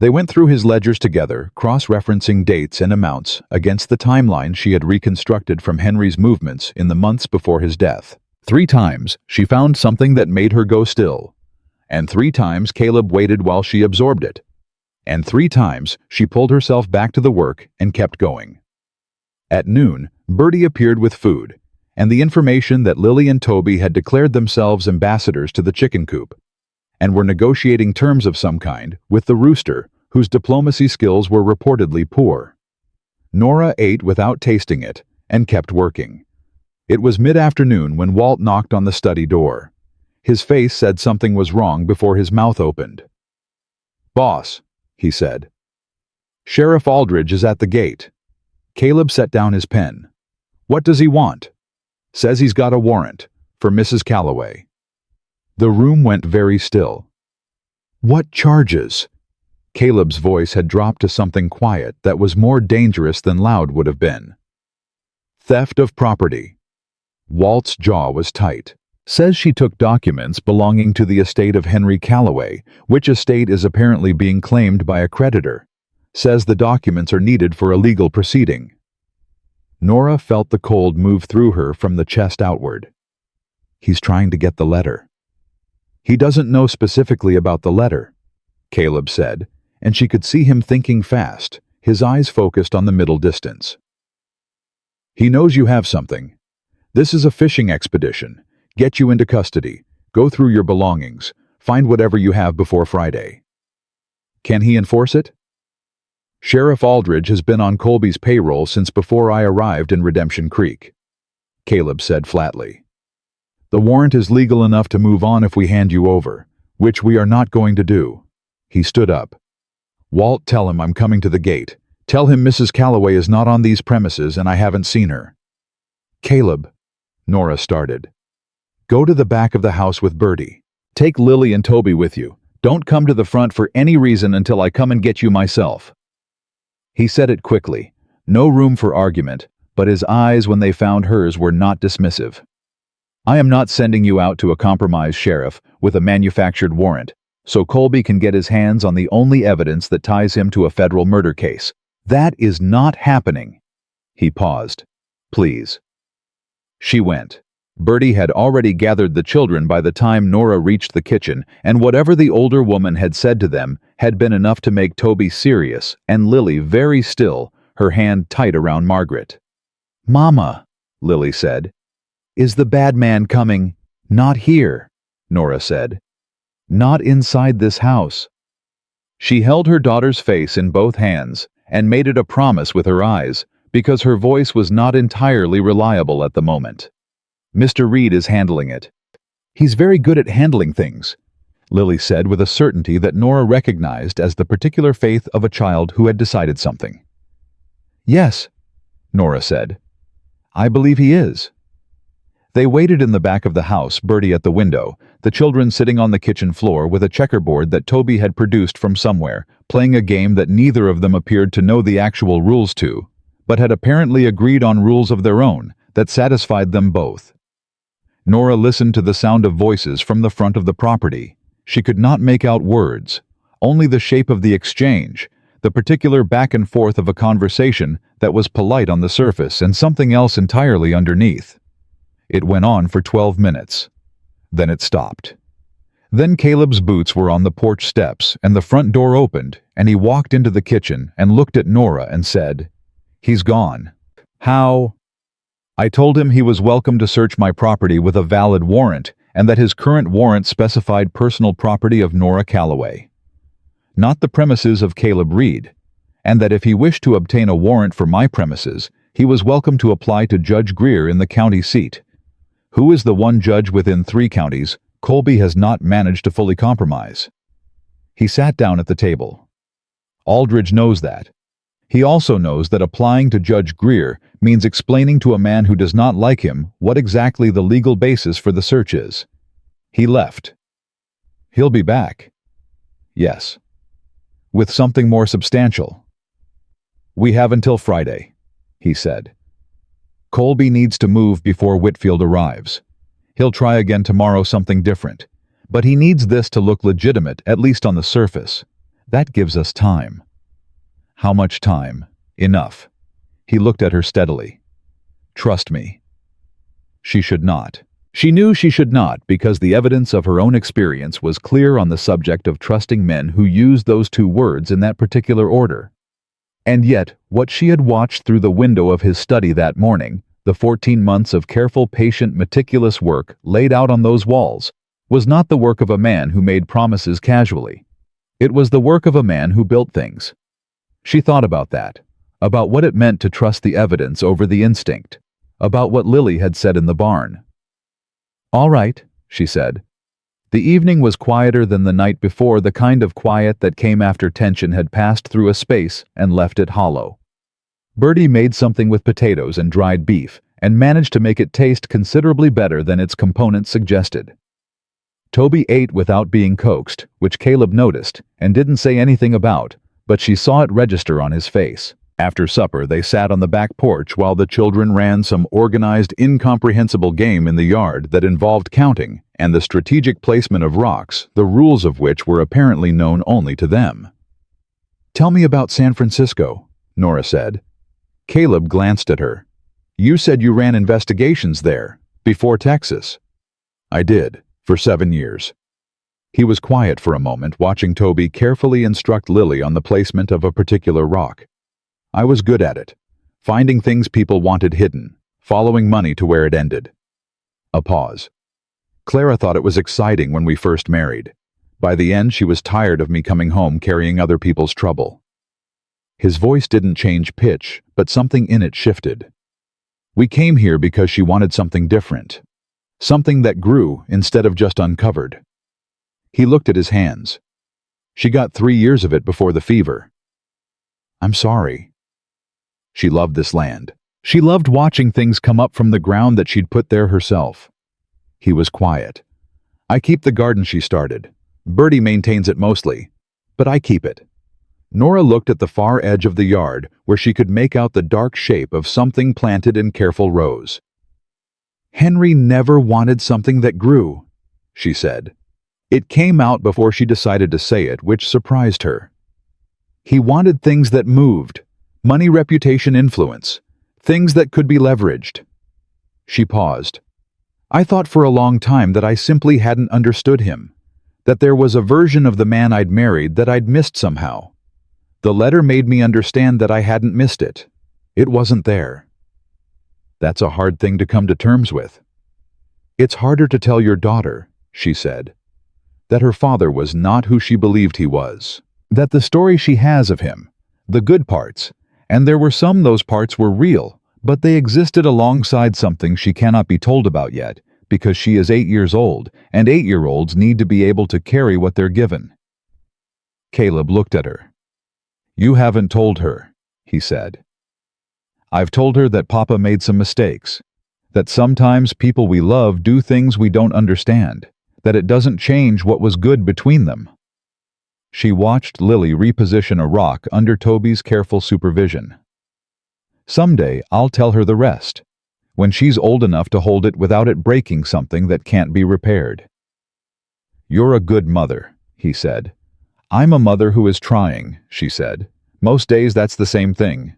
They went through his ledgers together, cross-referencing dates and amounts against the timeline she had reconstructed from Henry's movements in the months before his death. 3 times she found something that made her go still, and 3 times Caleb waited while she absorbed it, and 3 times she pulled herself back to the work and kept going. At noon, Bertie appeared with food, and the information that Lily and Toby had declared themselves ambassadors to the chicken coop, and were negotiating terms of some kind with the rooster, whose diplomacy skills were reportedly poor. Nora ate without tasting it and kept working. It was mid-afternoon when Walt knocked on the study door. His face said something was wrong before his mouth opened. "Boss," he said. "Sheriff Aldridge is at the gate." Caleb set down his pen. "What does he want?" "Says he's got a warrant for Mrs. Calloway." The room went very still. "What charges?" Caleb's voice had dropped to something quiet that was more dangerous than loud would have been. "Theft of property." Walt's jaw was tight. "Says she took documents belonging to the estate of Henry Calloway, which estate is apparently being claimed by a creditor. Says the documents are needed for a legal proceeding." Nora felt the cold move through her from the chest outward. He's trying to get the letter. He doesn't know specifically about the letter, Caleb said, and she could see him thinking fast, his eyes focused on the middle distance. He knows you have something. This is a fishing expedition. Get you into custody. Go through your belongings. Find whatever you have before Friday. Can he enforce it? Sheriff Aldridge has been on Colby's payroll since before I arrived in Redemption Creek, Caleb said flatly. The warrant is legal enough to move on if we hand you over, which we are not going to do. He stood up. Walt, tell him I'm coming to the gate. Tell him Mrs. Calloway is not on these premises and I haven't seen her. Caleb, Nora started. Go to the back of the house with Bertie. Take Lily and Toby with you. Don't come to the front for any reason until I come and get you myself. He said it quickly. No room for argument, but his eyes when they found hers were not dismissive. I am not sending you out to a compromised sheriff with a manufactured warrant, so Colby can get his hands on the only evidence that ties him to a federal murder case. That is not happening. He paused. Please. She went. Bertie had already gathered the children by the time Nora reached the kitchen, and whatever the older woman had said to them had been enough to make Toby serious and Lily very still, her hand tight around Margaret. "Mama," Lily said. "Is the bad man coming?" "Not here," Nora said. "Not inside this house." She held her daughter's face in both hands and made it a promise with her eyes, because her voice was not entirely reliable at the moment. "Mr. Reed is handling it. He's very good at handling things," Lily said with a certainty that Nora recognized as the particular faith of a child who had decided something. "Yes," Nora said. "I believe he is." They waited in the back of the house, Bertie at the window, the children sitting on the kitchen floor with a checkerboard that Toby had produced from somewhere, playing a game that neither of them appeared to know the actual rules to, but had apparently agreed on rules of their own that satisfied them both. Nora listened to the sound of voices from the front of the property. She could not make out words, only the shape of the exchange, the particular back and forth of a conversation that was polite on the surface and something else entirely underneath. It went on for 12 minutes. Then it stopped. Then Caleb's boots were on the porch steps and the front door opened, and he walked into the kitchen and looked at Nora and said, "He's gone." "How?" "I told him he was welcome to search my property with a valid warrant, and that his current warrant specified personal property of Nora Calloway, not the premises of Caleb Reed, and that if he wished to obtain a warrant for my premises, he was welcome to apply to Judge Greer in the county seat, who is the one judge within 3 counties Colby has not managed to fully compromise." He sat down at the table. "Aldridge knows that. He also knows that applying to Judge Greer means explaining to a man who does not like him what exactly the legal basis for the search is." He left. "He'll be back." "Yes." "With something more substantial." "We have until Friday," he said. "Colby needs to move before Whitfield arrives. He'll try again tomorrow something different, but he needs this to look legitimate, at least on the surface. That gives us time." "How much time?" "Enough." He looked at her steadily. "Trust me." She should not. She knew she should not because the evidence of her own experience was clear on the subject of trusting men who used those 2 words in that particular order. And yet, what she had watched through the window of his study that morning, the 14 months of careful, patient, meticulous work laid out on those walls, was not the work of a man who made promises casually. It was the work of a man who built things. She thought about that, about what it meant to trust the evidence over the instinct, about what Lily had said in the barn. "All right," she said. The evening was quieter than the night before, the kind of quiet that came after tension had passed through a space and left it hollow. Bertie made something with potatoes and dried beef, and managed to make it taste considerably better than its components suggested. Toby ate without being coaxed, which Caleb noticed, and didn't say anything about, but she saw it register on his face. After supper, they sat on the back porch while the children ran some organized, incomprehensible game in the yard that involved counting and the strategic placement of rocks, the rules of which were apparently known only to them. "Tell me about San Francisco," Nora said. Caleb glanced at her. "You said you ran investigations there, before Texas." "I did, for 7 years. He was quiet for a moment, watching Toby carefully instruct Lily on the placement of a particular rock. "I was good at it, finding things people wanted hidden, following money to where it ended." A pause. "Clara thought it was exciting when we first married. By the end, she was tired of me coming home carrying other people's trouble." His voice didn't change pitch, but something in it shifted. "We came here because she wanted something different, something that grew instead of just uncovered." He looked at his hands. "She got 3 years of it before the fever." "I'm sorry." She loved this land. She loved watching things come up from the ground that she'd put there herself. He was quiet. "I keep the garden she started. Bertie maintains it mostly, but I keep it." Nora looked at the far edge of the yard where she could make out the dark shape of something planted in careful rows. "Henry never wanted something that grew," she said. It came out before she decided to say it, which surprised her. "He wanted things that moved, Money, reputation, influence. Things that could be leveraged. She paused. I thought for a long time that I simply hadn't understood him, that there was a version of the man I'd married that I'd missed somehow. The letter made me understand that I hadn't missed it. It wasn't there. That's a hard thing to come to terms with. It's harder to tell your daughter, she said, that her father was not who she believed he was, that the story she has of him, the good parts, and there were some those parts were real, but they existed alongside something she cannot be told about yet, because she is 8 years old, and 8-year-olds need to be able to carry what they're given. Caleb looked at her. You haven't told her, he said. I've told her that Papa made some mistakes, that sometimes people we love do things we don't understand, that it doesn't change what was good between them. She watched Lily reposition a rock under Toby's careful supervision. Someday I'll tell her the rest, when she's old enough to hold it without it breaking something that can't be repaired. You're a good mother, he said. I'm a mother who is trying, she said. Most days that's the same thing.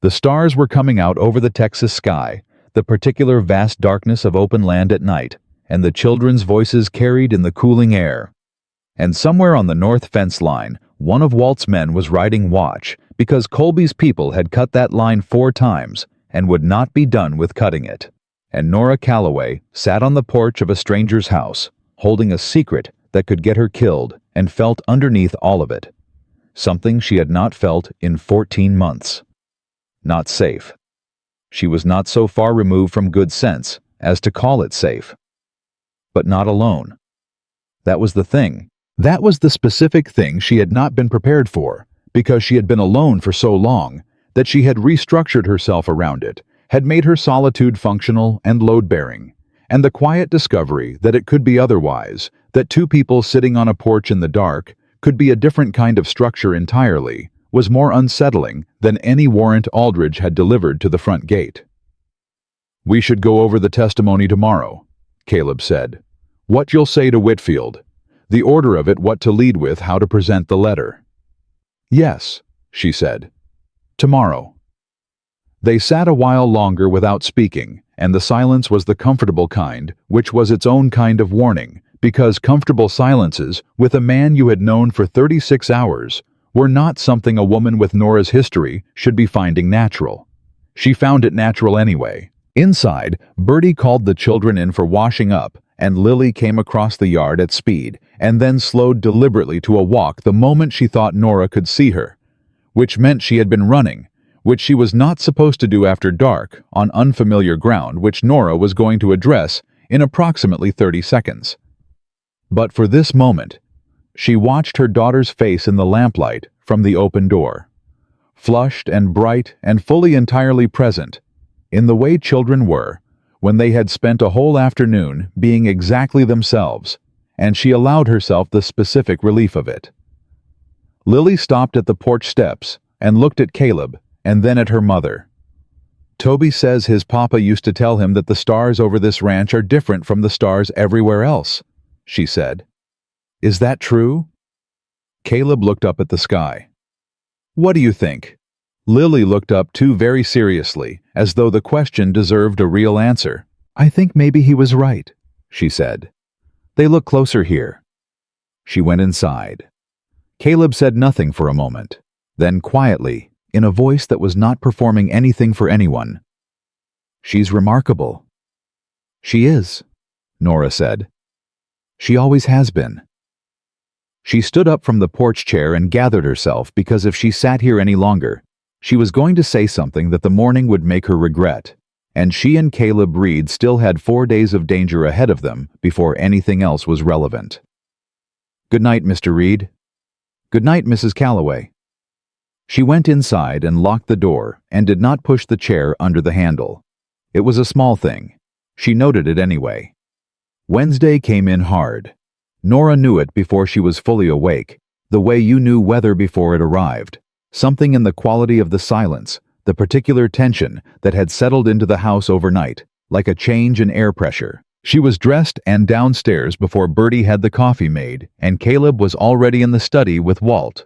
The stars were coming out over the Texas sky, the particular vast darkness of open land at night, and the children's voices carried in the cooling air. And somewhere on the north fence line, one of Walt's men was riding watch, because Colby's people had cut that line 4 times and would not be done with cutting it. And Nora Calloway sat on the porch of a stranger's house, holding a secret that could get her killed, and felt underneath all of it. Something she had not felt in 14 months. Not safe. She was not so far removed from good sense as to call it safe. But not alone. That was the thing. That was the specific thing she had not been prepared for, because she had been alone for so long that she had restructured herself around it, had made her solitude functional and load-bearing, and the quiet discovery that it could be otherwise, that 2 people sitting on a porch in the dark could be a different kind of structure entirely, was more unsettling than any warrant Aldridge had delivered to the front gate. We should go over the testimony tomorrow, Caleb said. What you'll say to Whitfield. The order of it, what to lead with, how to present the letter. Yes, she said. Tomorrow. They sat a while longer without speaking, and the silence was the comfortable kind, which was its own kind of warning, because comfortable silences, with a man you had known for 36 hours, were not something a woman with Nora's history should be finding natural. She found it natural anyway. Inside, Bertie called the children in for washing up, and Lily came across the yard at speed, and then slowed deliberately to a walk the moment she thought Nora could see her, which meant she had been running, which she was not supposed to do after dark, on unfamiliar ground which Nora was going to address in approximately 30 seconds. But for this moment, she watched her daughter's face in the lamplight from the open door, flushed and bright and fully entirely present, in the way children were, when they had spent a whole afternoon being exactly themselves, and she allowed herself the specific relief of it. Lily stopped at the porch steps and looked at Caleb and then at her mother. Toby says his papa used to tell him that the stars over this ranch are different from the stars everywhere else, she said. Is that true? Caleb looked up at the sky. What do you think? Lily looked up too very seriously, as though the question deserved a real answer. I think maybe he was right, she said. They look closer here. She went inside. Caleb said nothing for a moment. Then quietly, in a voice that was not performing anything for anyone, She's remarkable. She is, Nora said. She always has been. She stood up from the porch chair and gathered herself, because if she sat here any longer, she was going to say something that the morning would make her regret, and she and Caleb Reed still had 4 days of danger ahead of them before anything else was relevant. Good night, Mr. Reed. Good night, Mrs. Calloway. She went inside and locked the door and did not push the chair under the handle. It was a small thing. She noted it anyway. Wednesday came in hard. Nora knew it before she was fully awake, the way you knew weather before it arrived. Something in the quality of the silence, the particular tension that had settled into the house overnight, like a change in air pressure. She was dressed and downstairs before Bertie had the coffee made, and Caleb was already in the study with Walt.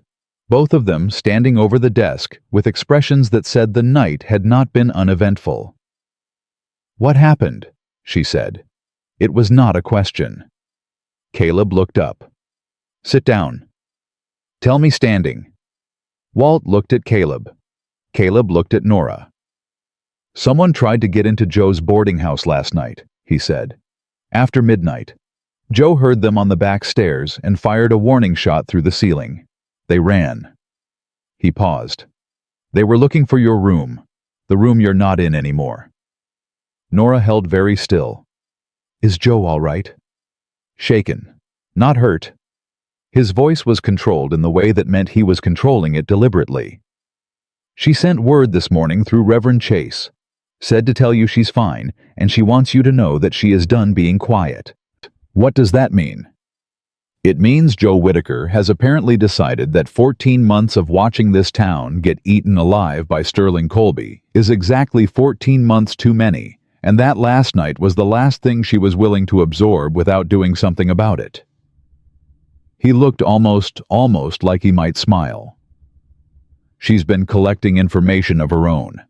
both of them standing over the desk with expressions that said the night had not been uneventful. "What happened?" she said. It was not a question. Caleb looked up. "Sit down." "Tell me standing." Walt looked at Caleb. Caleb looked at Nora. "Someone tried to get into Joe's boarding house last night," he said. "After midnight. Joe heard them on the back stairs and fired a warning shot through the ceiling. They ran." He paused. "They were looking for your room, the room you're not in anymore." Nora held very still. "Is Joe all right?" "Shaken. Not hurt." His voice was controlled in the way that meant he was controlling it deliberately. "She sent word this morning through Reverend Chase. Said to tell you she's fine, and she wants you to know that she is done being quiet." "What does that mean?" "It means Joe Whitaker has apparently decided that 14 months of watching this town get eaten alive by Sterling Colby is exactly 14 months too many, and that last night was the last thing she was willing to absorb without doing something about it." He looked almost like he might smile. "She's been collecting information of her own.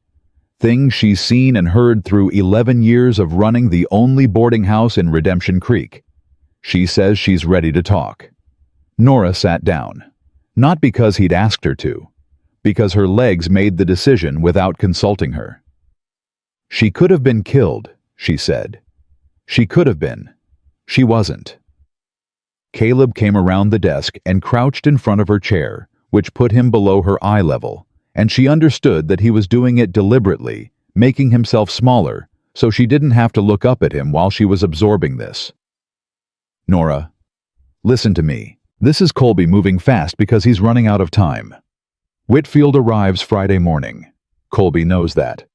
Things she's seen and heard through 11 years of running the only boarding house in Redemption Creek. She says she's ready to talk." Nora sat down. Not because he'd asked her to, because her legs made the decision without consulting her. "She could have been killed," she said. "She could have been. She wasn't." Caleb came around the desk and crouched in front of her chair, which put him below her eye level, and she understood that he was doing it deliberately, making himself smaller, so she didn't have to look up at him while she was absorbing this. "Nora, listen to me. This is Colby moving fast because he's running out of time. Whitfield arrives Friday morning. Colby knows that.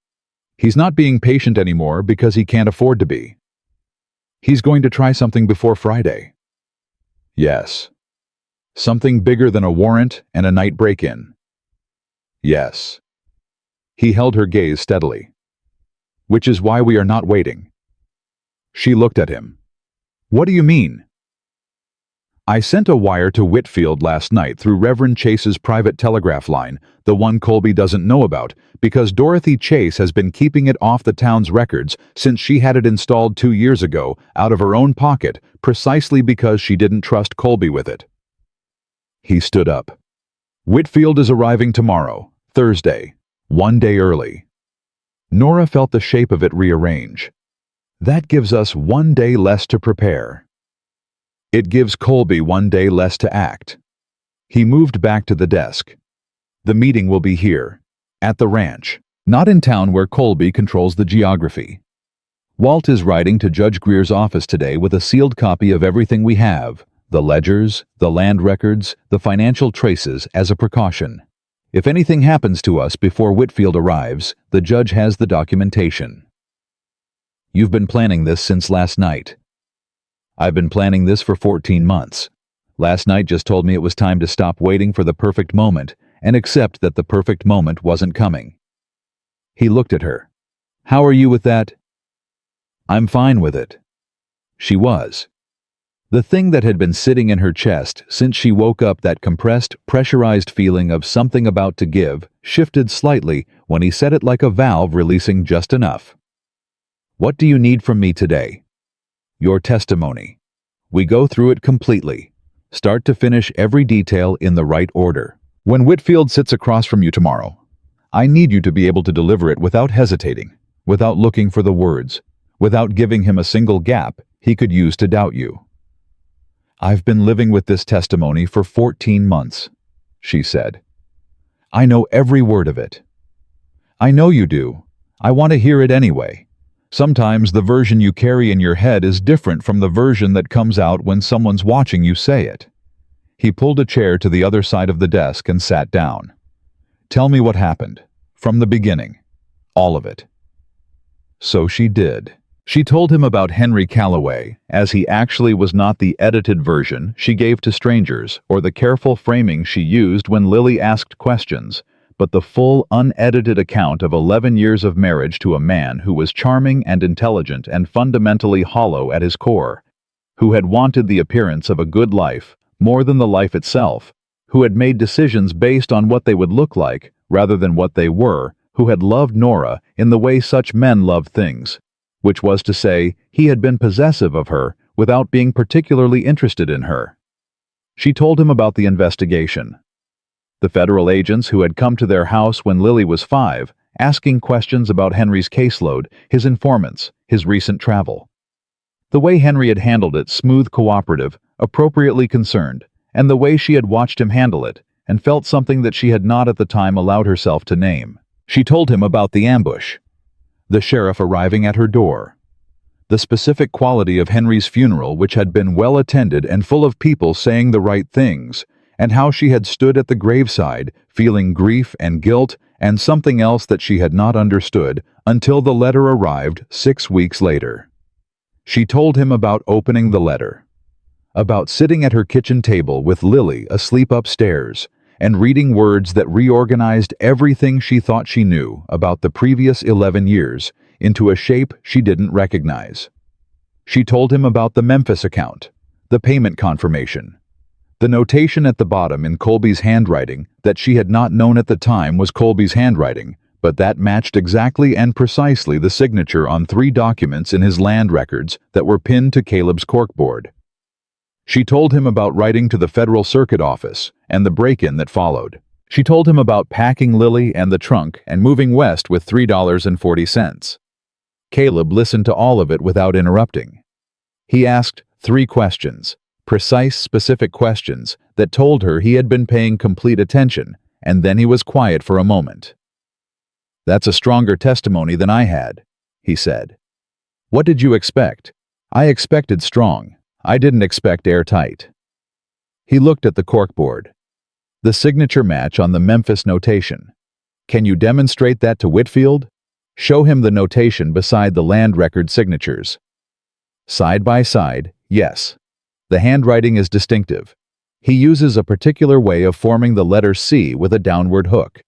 He's not being patient anymore because he can't afford to be. He's going to try something before Friday." "Yes." "Something bigger than a warrant and a night break-in." "Yes." He held her gaze steadily. "Which is why we are not waiting." She looked at him. "What do you mean?" "I sent a wire to Whitfield last night through Reverend Chase's private telegraph line, the one Colby doesn't know about, because Dorothy Chase has been keeping it off the town's records since she had it installed 2 years ago out of her own pocket, precisely because she didn't trust Colby with it." He stood up. "Whitfield is arriving tomorrow, Thursday, 1 day early." Nora felt the shape of it rearrange. "That gives us 1 day less to prepare. It gives Colby 1 day less to act." He moved back to the desk. "The meeting will be here, at the ranch, not in town where Colby controls the geography. Walt is writing to Judge Greer's office today with a sealed copy of everything we have, the ledgers, the land records, the financial traces, as a precaution. If anything happens to us before Whitfield arrives, the judge has the documentation. You've been planning this since last night." "I've been planning this for 14 months. Last night just told me it was time to stop waiting for the perfect moment and accept that the perfect moment wasn't coming." He looked at her. "How are you with that?" "I'm fine with it." She was. The thing that had been sitting in her chest since she woke up, that compressed, pressurized feeling of something about to give, shifted slightly when he said it like a valve releasing just enough. "What do you need from me today?" "Your testimony. We go through it completely, start to finish, every detail in the right order. When Whitfield sits across from you tomorrow, I need you to be able to deliver it without hesitating, without looking for the words, without giving him a single gap he could use to doubt you." "I've been living with this testimony for 14 months, she said. "I know every word of it." "I know you do. I want to hear it anyway. Sometimes the version you carry in your head is different from the version that comes out when someone's watching you say it." He pulled a chair to the other side of the desk and sat down. "Tell me what happened, from the beginning. All of it." So she did. She told him about Henry Calloway, as he actually was not the edited version she gave to strangers or the careful framing she used when Lily asked questions, but the full, unedited account of 11 years of marriage to a man who was charming and intelligent and fundamentally hollow at his core, who had wanted the appearance of a good life more than the life itself, who had made decisions based on what they would look like rather than what they were, who had loved Nora in the way such men loved things, which was to say, he had been possessive of her without being particularly interested in her. She told him about the investigation. The federal agents who had come to their house when Lily was 5, asking questions about Henry's caseload, his informants, his recent travel. The way Henry had handled it, smooth, cooperative, appropriately concerned, and the way she had watched him handle it, and felt something that she had not at the time allowed herself to name. She told him about the ambush, the sheriff arriving at her door, the specific quality of Henry's funeral, which had been well attended and full of people saying the right things, and how she had stood at the graveside, feeling grief and guilt and something else that she had not understood until the letter arrived 6 weeks later. She told him about opening the letter, about sitting at her kitchen table with Lily asleep upstairs, and reading words that reorganized everything she thought she knew about the previous 11 years into a shape she didn't recognize. She told him about the Memphis account, the payment confirmation, the notation at the bottom in Colby's handwriting that she had not known at the time was Colby's handwriting, but that matched exactly and precisely the signature on 3 documents in his land records that were pinned to Caleb's corkboard. She told him about writing to the Federal Circuit office and the break-in that followed. She told him about packing Lily and the trunk and moving west with $3.40. Caleb listened to all of it without interrupting. He asked 3 questions, precise, specific questions that told her he had been paying complete attention, and then he was quiet for a moment. "That's a stronger testimony than I had," he said. "What did you expect?" "I expected strong. I didn't expect airtight." He looked at the corkboard. The signature match on the Memphis notation. "Can you demonstrate that to Whitfield?" "Show him the notation beside the land record signatures." Side by side, yes. The handwriting is distinctive. He uses a particular way of forming the letter C with a downward hook.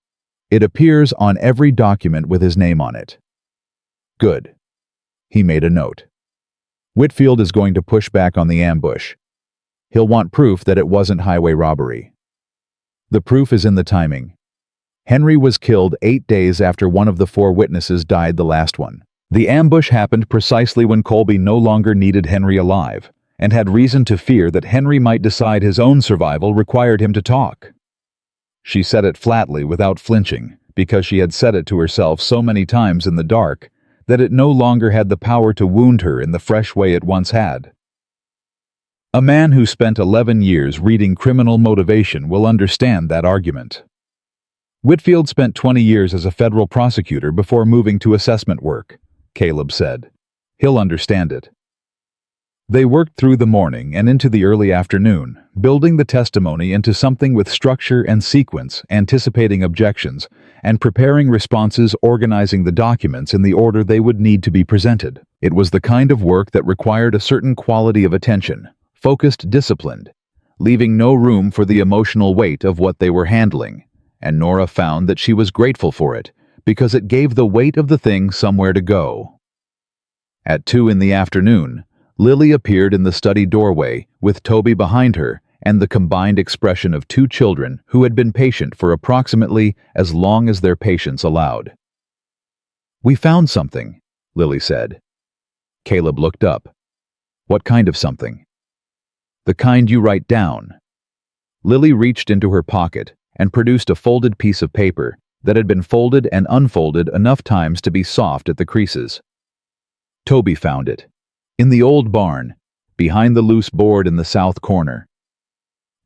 It appears on every document with his name on it. Good. He made a note. Whitfield is going to push back on the ambush. He'll want proof that it wasn't highway robbery. The proof is in the timing. Henry was killed 8 days after one of the 4 witnesses died the last one. The ambush happened precisely when Colby no longer needed Henry alive, and had reason to fear that Henry might decide his own survival required him to talk. She said it flatly without flinching, because she had said it to herself so many times in the dark that it no longer had the power to wound her in the fresh way it once had. A man who spent 11 years reading criminal motivation will understand that argument. Whitfield spent 20 years as a federal prosecutor before moving to assessment work, Caleb said. He'll understand it. They worked through the morning and into the early afternoon, building the testimony into something with structure and sequence, anticipating objections, and preparing responses, organizing the documents in the order they would need to be presented. It was the kind of work that required a certain quality of attention, focused, disciplined, leaving no room for the emotional weight of what they were handling, and Nora found that she was grateful for it, because it gave the weight of the thing somewhere to go. At 2 in the afternoon, Lily appeared in the study doorway, with Toby behind her and the combined expression of 2 children who had been patient for approximately as long as their patience allowed. "We found something," Lily said. Caleb looked up. "What kind of something?" "The kind you write down." Lily reached into her pocket and produced a folded piece of paper that had been folded and unfolded enough times to be soft at the creases. Toby found it. In the old barn, behind the loose board in the south corner.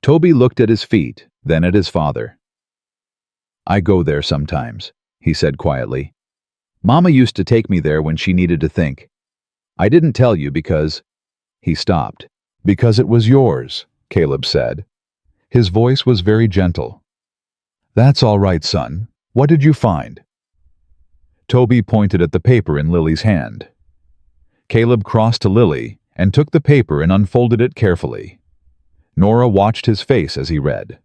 Toby looked at his feet, then at his father. "I go there sometimes," he said quietly. "Mama used to take me there when she needed to think. I didn't tell you because—" He stopped. "Because it was yours," Caleb said. His voice was very gentle. "That's all right, son. What did you find?" Toby pointed at the paper in Lily's hand. Caleb crossed to Lily and took the paper and unfolded it carefully. Nora watched his face as he read.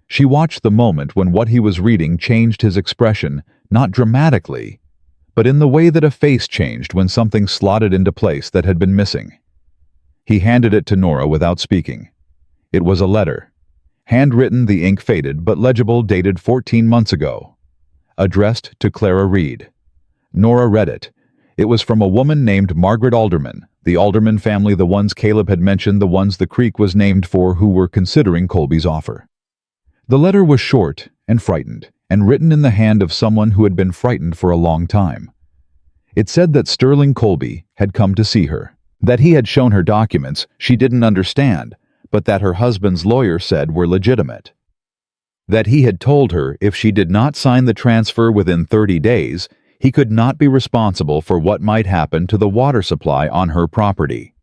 She watched the moment when what he was reading changed his expression, not dramatically, but in the way that a face changed when something slotted into place that had been missing. He handed it to Nora without speaking. It was a letter, Handwritten, the ink faded, but legible, dated 14 months ago. Addressed to Clara Reed. Nora read it. It was from a woman named Margaret Alderman, the Alderman family, the ones Caleb had mentioned, the ones the creek was named for, who were considering Colby's offer. The letter was short and frightened, and written in the hand of someone who had been frightened for a long time. It said that Sterling Colby had come to see her, that he had shown her documents she didn't understand, but that her husband's lawyer said were legitimate. That he had told her if she did not sign the transfer within 30 days, he could not be responsible for what might happen to the water supply on her property.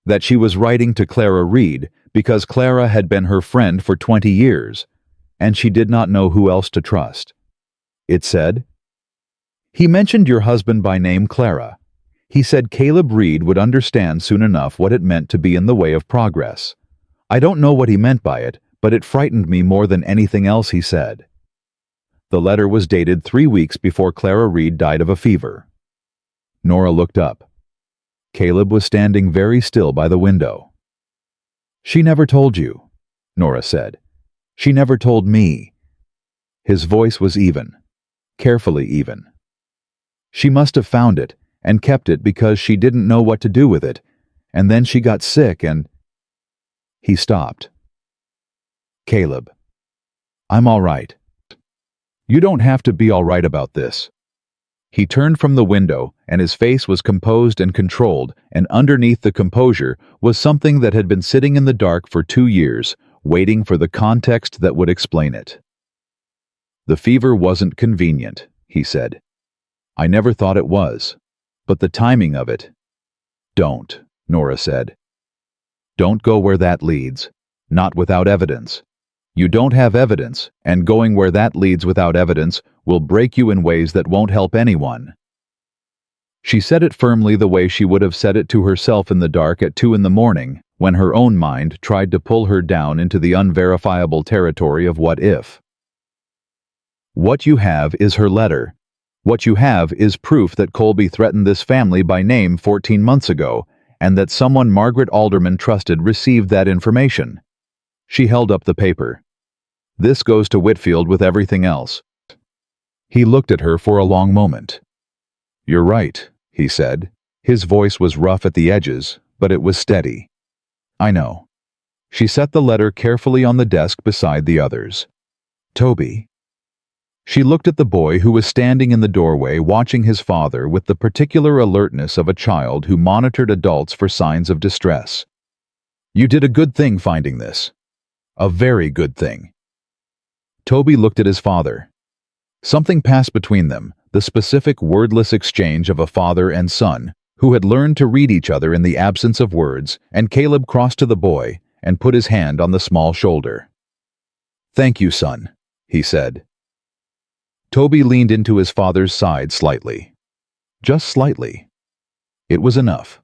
That she was writing to Clara Reed because Clara had been her friend for 20 years, and she did not know who else to trust. It said, "He mentioned your husband by name, Clara. He said Caleb Reed would understand soon enough what it meant to be in the way of progress. I don't know what he meant by it, but it frightened me more than anything else he said." The letter was dated 3 weeks before Clara Reed died of a fever. Nora looked up. Caleb was standing very still by the window. "She never told you," Nora said. "She never told me." His voice was even, carefully even. "She must have found it and kept it because she didn't know what to do with it, and then she got sick and—" He stopped. "Caleb, I'm all right. You don't have to be all right about this." He turned from the window, and his face was composed and controlled, and underneath the composure was something that had been sitting in the dark for 2 years, waiting for the context that would explain it. "The fever wasn't convenient," he said. "I never thought it was. But the timing of it—" "Don't," Nora said. "Don't go where that leads. Not without evidence. You don't have evidence, and going where that leads without evidence will break you in ways that won't help anyone." She said it firmly, the way she would have said it to herself in the dark at 2 in the morning, when her own mind tried to pull her down into the unverifiable territory of what if. "What you have is her letter. What you have is proof that Colby threatened this family by name 14 months ago, and that someone Margaret Alderman trusted received that information." She held up the paper. "This goes to Whitfield with everything else." He looked at her for a long moment. "You're right," he said. His voice was rough at the edges, but it was steady. "I know." She set the letter carefully on the desk beside the others. "Toby." She looked at the boy who was standing in the doorway watching his father with the particular alertness of a child who monitored adults for signs of distress. "You did a good thing finding this. A very good thing." Toby looked at his father. Something passed between them, the specific wordless exchange of a father and son who had learned to read each other in the absence of words, and Caleb crossed to the boy and put his hand on the small shoulder. "Thank you, son," he said. Toby leaned into his father's side slightly. Just slightly. It was enough.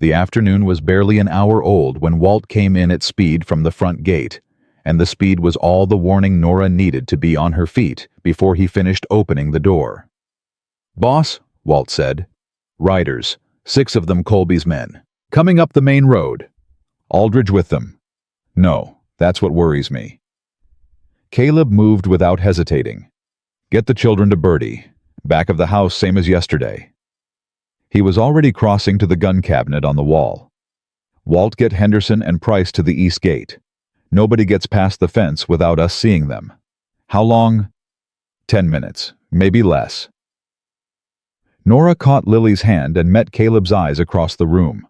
The afternoon was barely an hour old when Walt came in at speed from the front gate, and the speed was all the warning Nora needed to be on her feet before he finished opening the door. "Boss," Walt said. "Riders, 6 of them Colby's men, coming up the main road. Aldridge with them." "No, that's what worries me." Caleb moved without hesitating. "Get the children to Bertie. Back of the house, same as yesterday." He was already crossing to the gun cabinet on the wall. "Walt, get Henderson and Price to the east gate. Nobody gets past the fence without us seeing them. How long?" 10 minutes, maybe less." Nora caught Lily's hand and met Caleb's eyes across the room.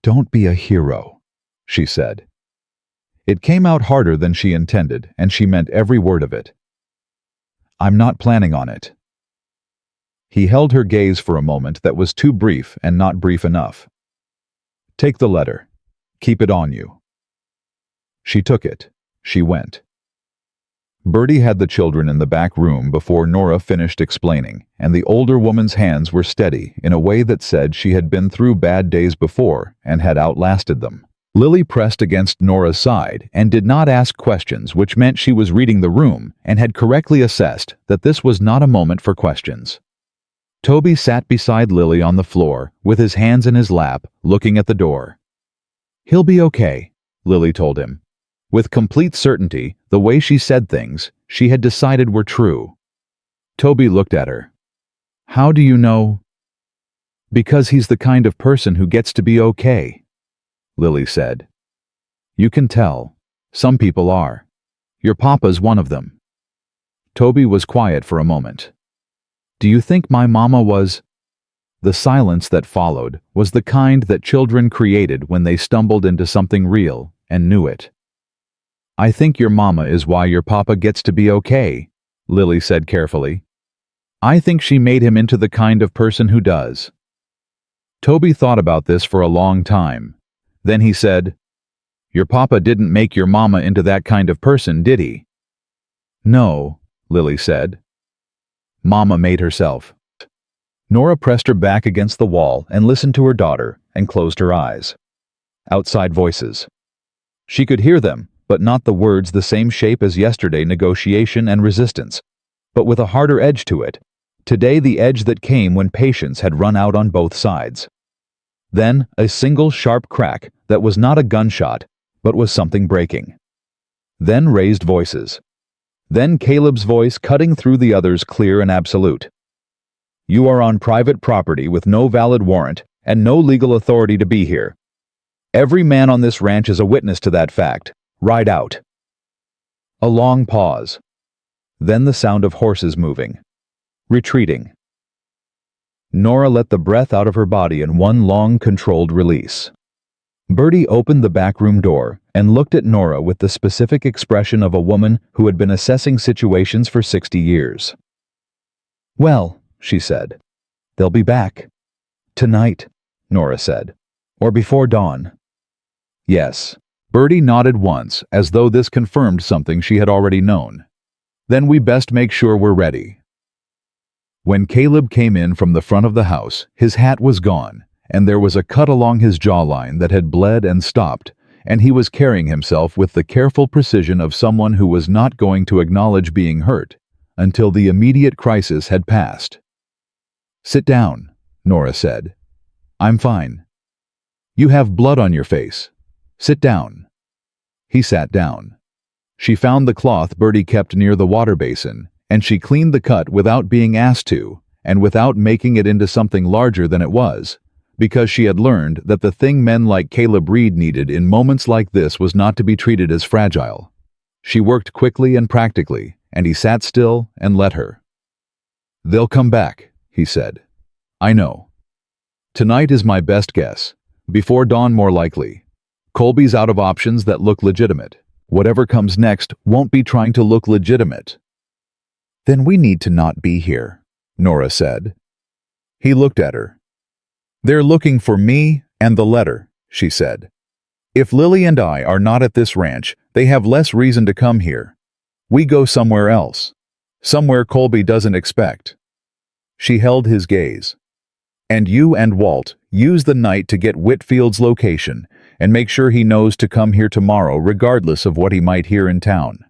"Don't be a hero," she said. It came out harder than she intended, and she meant every word of it. "I'm not planning on it." He held her gaze for a moment that was too brief and not brief enough. "Take the letter. Keep it on you." She took it. She went. Bertie had the children in the back room before Nora finished explaining, and the older woman's hands were steady in a way that said she had been through bad days before and had outlasted them. Lily pressed against Nora's side and did not ask questions, which meant she was reading the room and had correctly assessed that this was not a moment for questions. Toby sat beside Lily on the floor, with his hands in his lap, looking at the door. "He'll be okay," Lily told him. With complete certainty, the way she said things, she had decided were true. Toby looked at her. How do you know? Because he's the kind of person who gets to be okay, Lily said. You can tell. Some people are. Your papa's one of them. Toby was quiet for a moment. Do you think my mama was? The silence that followed was the kind that children created when they stumbled into something real and knew it. I think your mama is why your papa gets to be okay, Lily said carefully. I think she made him into the kind of person who does. Toby thought about this for a long time. Then he said, Your papa didn't make your mama into that kind of person, did he? No, Lily said. Mama made herself. Nora pressed her back against the wall and listened to her daughter and closed her eyes. Outside voices. She could hear them, but not the words the same shape as yesterday, negotiation and resistance, but with a harder edge to it. Today the edge that came when patience had run out on both sides. Then a single sharp crack that was not a gunshot, but was something breaking. Then raised voices. Then Caleb's voice cutting through the others clear and absolute. You are on private property with no valid warrant and no legal authority to be here. Every man on this ranch is a witness to that fact. Ride out. A long pause. Then the sound of horses moving. Retreating. Nora let the breath out of her body in one long, controlled release. Bertie opened the back room door and looked at Nora with the specific expression of a woman who had been assessing situations for 60 years. Well, she said, they'll be back. Tonight, Nora said. Or before dawn. Yes. Bertie nodded once, as though this confirmed something she had already known. Then we best make sure we're ready. When Caleb came in from the front of the house, his hat was gone, and there was a cut along his jawline that had bled and stopped, and he was carrying himself with the careful precision of someone who was not going to acknowledge being hurt until the immediate crisis had passed. Sit down, Nora said. I'm fine. You have blood on your face. Sit down. He sat down. She found the cloth Bertie kept near the water basin, and she cleaned the cut without being asked to, and without making it into something larger than it was, because she had learned that the thing men like Caleb Reed needed in moments like this was not to be treated as fragile. She worked quickly and practically, and he sat still and let her. They'll come back, he said. I know. Tonight is my best guess. Before dawn more likely. Colby's out of options that look legitimate. Whatever comes next won't be trying to look legitimate. Then we need to not be here, Nora said. He looked at her. They're looking for me and the letter, she said. If Lily and I are not at this ranch, they have less reason to come here. We go somewhere else. Somewhere Colby doesn't expect. She held his gaze. And you and Walt use the night to get Whitfield's location and make sure he knows to come here tomorrow regardless of what he might hear in town.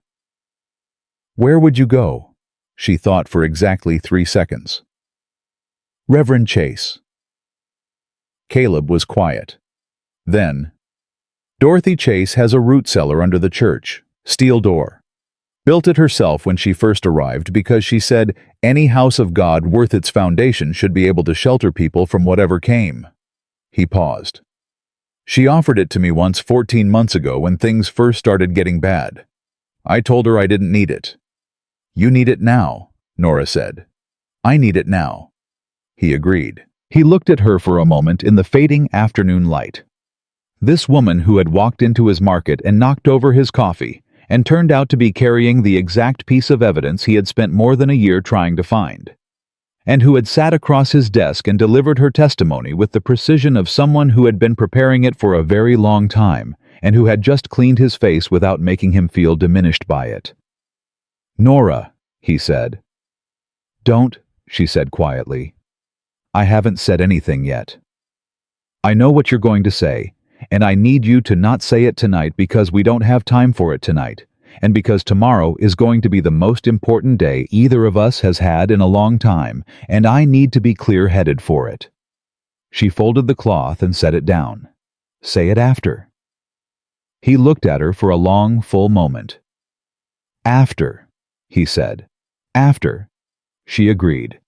Where would you go? She thought for exactly 3 seconds. Reverend Chase. Caleb was quiet. Then, Dorothy Chase has a root cellar under the church, steel door. Built it herself when she first arrived because she said any house of God worth its foundation should be able to shelter people from whatever came. He paused. She offered it to me once 14 months ago when things first started getting bad. I told her I didn't need it. You need it now, Nora said. I need it now. He agreed. He looked at her for a moment in the fading afternoon light. This woman who had walked into his market and knocked over his coffee and turned out to be carrying the exact piece of evidence he had spent more than a year trying to find, and who had sat across his desk and delivered her testimony with the precision of someone who had been preparing it for a very long time and who had just cleaned his face without making him feel diminished by it. Nora, he said. Don't, she said quietly. I haven't said anything yet. I know what you're going to say, and I need you to not say it tonight because we don't have time for it tonight, and because tomorrow is going to be the most important day either of us has had in a long time, and I need to be clear-headed for it. She folded the cloth and set it down. Say it after. He looked at her for a long, full moment. "After," he said. "After." She agreed.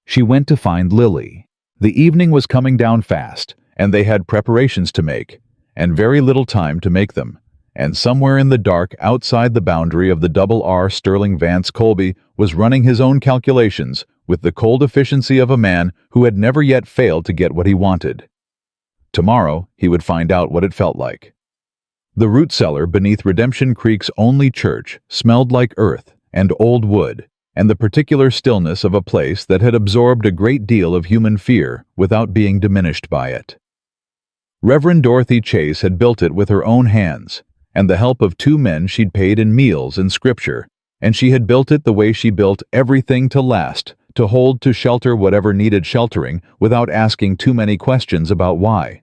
She went to find Lily. The evening was coming down fast, and they had preparations to make, and very little time to make them. And somewhere in the dark outside the boundary of the double R, Sterling Vance Colby was running his own calculations with the cold efficiency of a man who had never yet failed to get what he wanted. Tomorrow, he would find out what it felt like. The root cellar beneath Redemption Creek's only church smelled like earth and old wood, and the particular stillness of a place that had absorbed a great deal of human fear without being diminished by it. Reverend Dorothy Chase had built it with her own hands, and the help of 2 men she'd paid in meals and scripture, and she had built it the way she built everything to last, to hold, to shelter whatever needed sheltering without asking too many questions about why.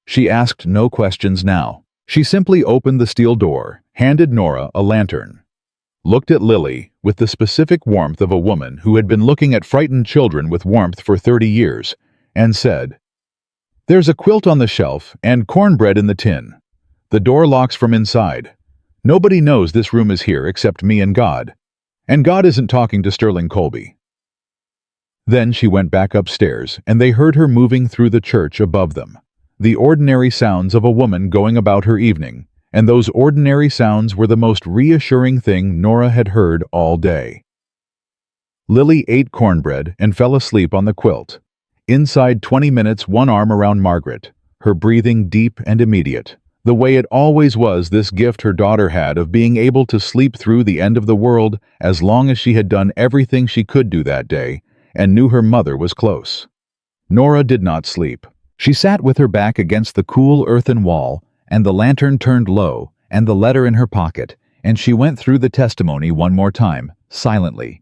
She asked no questions now. She simply opened the steel door, handed Nora a lantern, looked at Lily with the specific warmth of a woman who had been looking at frightened children with warmth for 30 years, and said, "There's a quilt on the shelf and cornbread in the tin. The door locks from inside. Nobody knows this room is here except me and God. And God isn't talking to Sterling Colby." Then she went back upstairs, and they heard her moving through the church above them. The ordinary sounds of a woman going about her evening, and those ordinary sounds were the most reassuring thing Nora had heard all day. Lily ate cornbread and fell asleep on the quilt. Inside 20 minutes, one arm around Margaret, her breathing deep and immediate, the way it always was, this gift her daughter had of being able to sleep through the end of the world as long as she had done everything she could do that day and knew her mother was close. Nora did not sleep. She sat with her back against the cool earthen wall, and the lantern turned low, and the letter in her pocket, and she went through the testimony one more time, silently.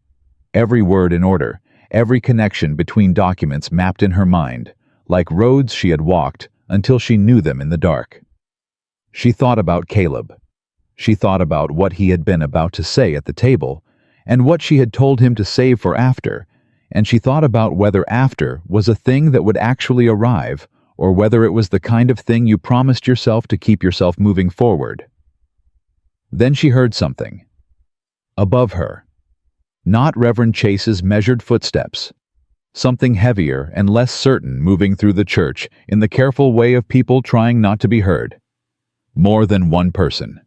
Every word in order, every connection between documents mapped in her mind, like roads she had walked until she knew them in the dark. She thought about Caleb. She thought about what he had been about to say at the table, and what she had told him to save for after, and she thought about whether after was a thing that would actually arrive, or whether it was the kind of thing you promised yourself to keep yourself moving forward. Then she heard something. Above her. Not Reverend Chase's measured footsteps. Something heavier and less certain moving through the church in the careful way of people trying not to be heard. More than one person.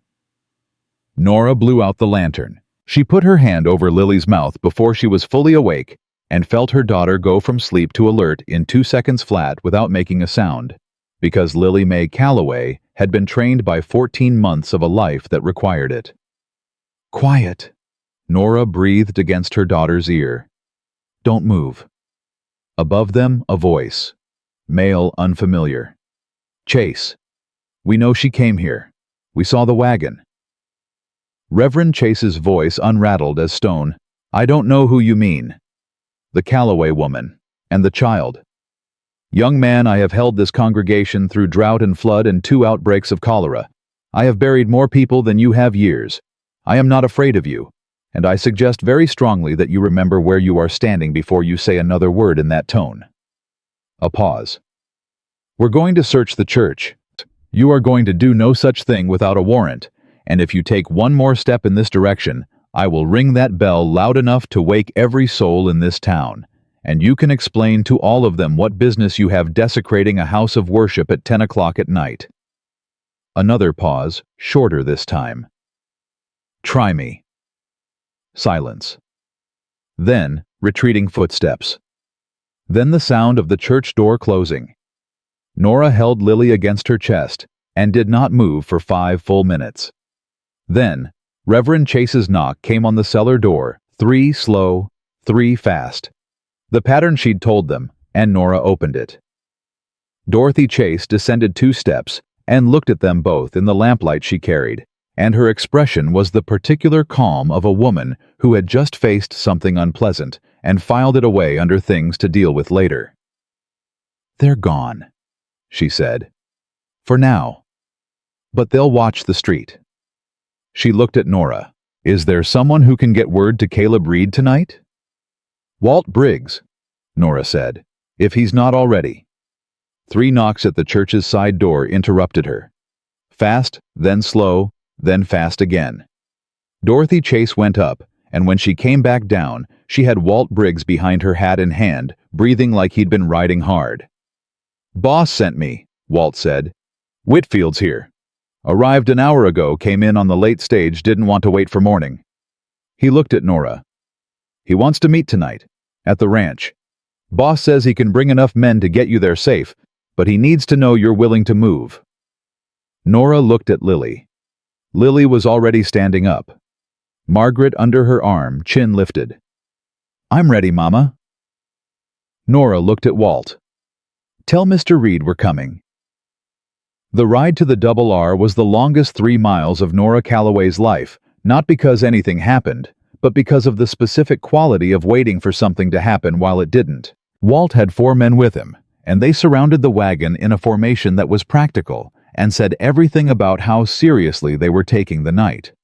Nora blew out the lantern. She put her hand over Lily's mouth before she was fully awake and felt her daughter go from sleep to alert in 2 seconds flat without making a sound, because Lily Mae Calloway had been trained by 14 months of a life that required it. "Quiet," Nora breathed against her daughter's ear. "Don't move." Above them, a voice. Male, unfamiliar. "Chase. We know she came here. We saw the wagon." Reverend Chase's voice unrattled as stone. "I don't know who you mean." "The Calloway woman. And the child." "Young man, I have held this congregation through drought and flood and 2 outbreaks of cholera. I have buried more people than you have years. I am not afraid of you, and I suggest very strongly that you remember where you are standing before you say another word in that tone." A pause. "We're going to search the church. You are going to do no such thing without a warrant, and if you take one more step in this direction, I will ring that bell loud enough to wake every soul in this town, and you can explain to all of them what business you have desecrating a house of worship at 10 o'clock at night." Another pause, shorter this time. "Try me." Silence. Then, retreating footsteps. Then the sound of the church door closing. Nora held Lily against her chest and did not move for 5 full minutes. Then, Reverend Chase's knock came on the cellar door, 3 slow, 3 fast. The pattern she'd told them, and Nora opened it. Dorothy Chase descended 2 steps and looked at them both in the lamplight she carried, and her expression was the particular calm of a woman who had just faced something unpleasant and filed it away under things to deal with later. "They're gone," she said. "For now. But they'll watch the street." She looked at Nora. "Is there someone who can get word to Caleb Reed tonight?" "Walt Briggs," Nora said, "if he's not already." 3 knocks at the church's side door interrupted her. Fast, then slow, then fast again. Dorothy Chase went up, and when she came back down, she had Walt Briggs behind her, hat in hand, breathing like he'd been riding hard. "Boss sent me," Walt said. "Whitfield's here. Arrived an hour ago, came in on the late stage, didn't want to wait for morning." He looked at Nora. "He wants to meet tonight, at the ranch. Boss says he can bring enough men to get you there safe, but he needs to know you're willing to move." Nora looked at Lily. Lily was already standing up. Margaret under her arm, chin lifted. "I'm ready, Mama." Nora looked at Walt. "Tell Mr. Reed we're coming." The ride to the Double R was the longest 3 miles of Nora Calloway's life, not because anything happened, but because of the specific quality of waiting for something to happen while it didn't. Walt had 4 men with him, and they surrounded the wagon in a formation that was practical and said everything about how seriously they were taking the night.